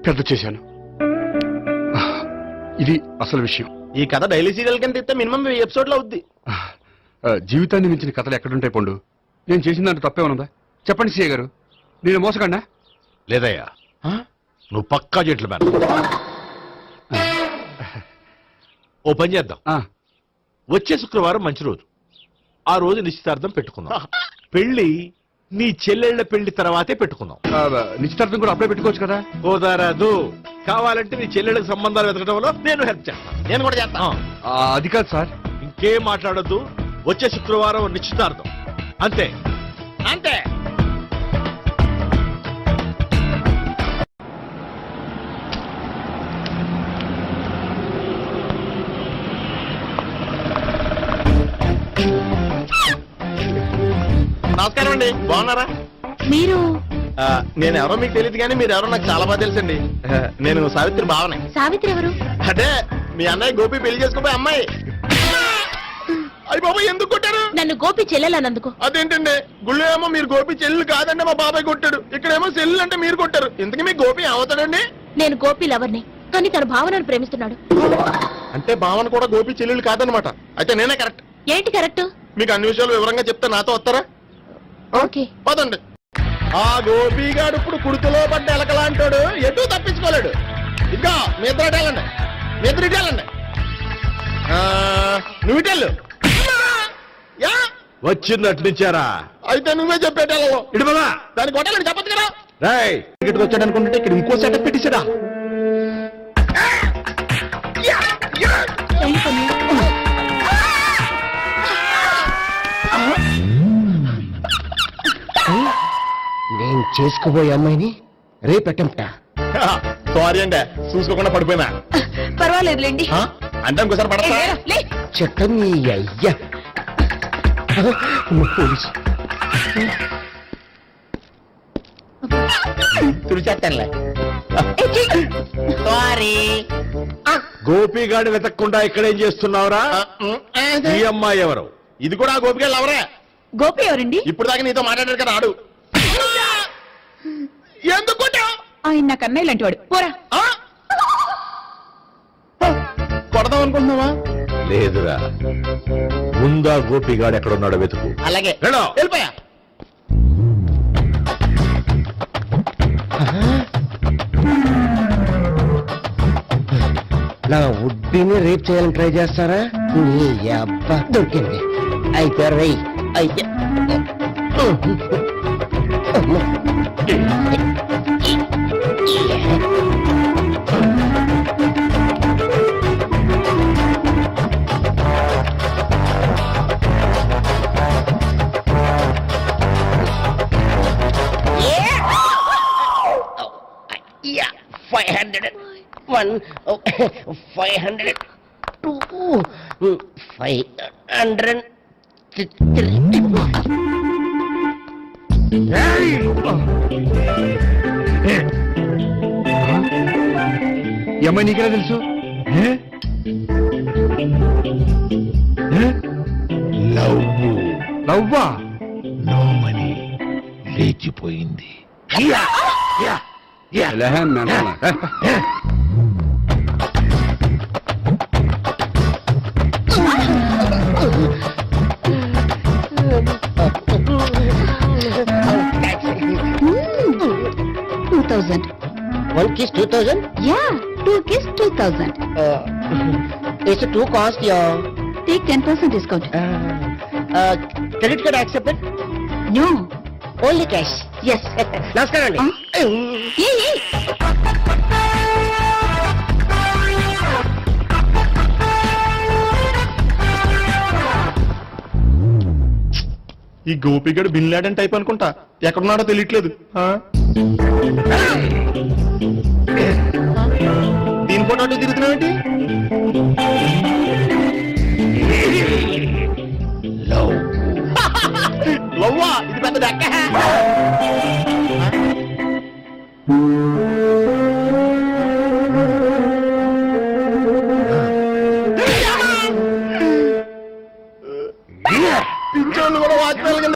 పెద్ద చేశాను. ఇది అసలు విషయం. ఈ కథ డైలీ సీరియల్ కింద ఇస్తే మినిమం 1000 ఎపిసోడ్లు అవుద్ది. జీవితాన్ని మించిన కథలు ఎక్కడుంటాయి పండు? నేను చేసిన దాంట్లో తప్పే ఉన్నదా? చెప్పండి సీఏ గారు, నేను మోసకండా? లేదయ్యా, నువ్వు పక్కా చెట్లు మేన. ఓ పని చేద్దాం, వచ్చే శుక్రవారం మంచి రోజు. ఆ రోజు నిశ్చితార్థం పెట్టుకుందాం. పెళ్లి నీ చెల్లెళ్ల పెళ్లి తర్వాతే పెట్టుకుందాం. నిశ్చితార్థం కూడా అప్పుడే పెట్టుకోవచ్చు కదా? కుదరదు. కావాలంటే నీ చెల్లెళ్ళకి సంబంధాలు వెతకడంలో నేను హెల్ప్ చేస్తాను. నేను కూడా చేస్తాను. అది కాదు సార్. ఇంకేం మాట్లాడొద్దు. వచ్చే శుక్రవారం నిశ్చితార్థం, అంతే అంతే. నమస్కారం అండి, బాగున్నారా? మీరు నేను ఎవరో మీకు తెలియదు కానీ మీరు ఎవరో నాకు చాలా బాగా తెలుసండి. నేను సావిత్రి బావనే. సావిత్రి ఎవరు? అంటే మీ అన్నయ్య గోపి పెళ్లి చేసుకోపోయి అమ్మాయి. అయ్యి బాబాయ్, ఎందుకు కొట్టారు? నన్ను గోపి చెల్లెలన్నందుకు. అదేంటండి, గుళ్ళు ఏమో మీరు గోపి చెల్లెలు కాదండి మా బాబాయ్ కొట్టాడు, ఇక్కడేమో చెల్లెలు అంటే మీరు కొట్టారు. ఇంతకీ మీ గోపి ఏమవుతాడండి? నేను గోపి లవర్ని, కానీ తన భావనను ప్రేమిస్తున్నాడు. అంటే భావన కూడా గోపి చెల్లెలు కాదనమాట. అయితే నేనే కరెక్ట్. ఏంటి కరెక్ట్? మీకు అన్ని విషయాలు వివరంగా చెప్తే నాతో వస్తారా? ఓకే, పదండి. ఆ గోపిగాడు ఇప్పుడు కుడుకులో పడ్డ ఎలకలాంటాడు, ఎటు తప్పించుకోలేడు. ఇంకా మీ ఇద్దరు ఇటాలండి, మీ ఇద్దరు ఇటాలండి. నువ్వు ఇటెళ్ళు. వచ్చిందట్లు నుంచారా? అయితే నువ్వే చెప్పేటాలో ఇటు బాబా, దానికి కొట్టాలని చెప్పదు కదా. రాయ్, ఇక్కడికి వచ్చాడు అనుకుంటే ఇక్కడ ఇంకో సెటప్ పెట్టించడా. నేను చేసుకోబోయే అమ్మాయిని రేపెట్టంట. సారీ అండి, చూసుకోకుండా పడిపోయినా. పర్వాలేదులేండి. అంటే ఇంకోసారి పడతా. చెట్ట నీ అయ్యా పోలీసు తుడిచేస్తానులే. సారీ. గోపిగాడు వెతకకుండా ఇక్కడేం చేస్తున్నావురా? ఈ అమ్మాయి ఎవరు? ఇది కూడా గోపిగాళ్ళు ఎవరే? గోపి ఎవరండి? ఇప్పుడు దాకా నీతో మాట్లాడారు కదా, ఆడు. ఎందుకు ఆయన నా కన్నయ్య లాంటి వాడు. పోరా. కొడదాం అనుకుంటున్నావా? లేదురా, ముందా గోపిగాడు ఎక్కడున్నాడో వెతుకు. అలాగే వెళ్ళిపోయా. నా ఉడ్డిని రేప్ చేయాలని ట్రై చేస్తారా? నీ అబ్బా దొరికింది. అయితే రై అయితే 1 500 2 500 ఏమై నీకెలా తెలుసు లవ్వా నో మనీ లేచిపోయింది. One kiss 2000? Yeah, 2 kiss 2000. It's too cost, yeah. Take 10% discount. Credit card accepted? No. Only cash. Yes. నమస్కారం అండి. Hey. ఈ గోపిగడు బిన్ లాడెన్ టైప్ అనుకుంటా, ఎక్కడున్నాడో తెలియట్లేదు. దీని ఫోటో అటు తిరుగుతున్నావేంటి? లవ్వా ఇది పెద్ద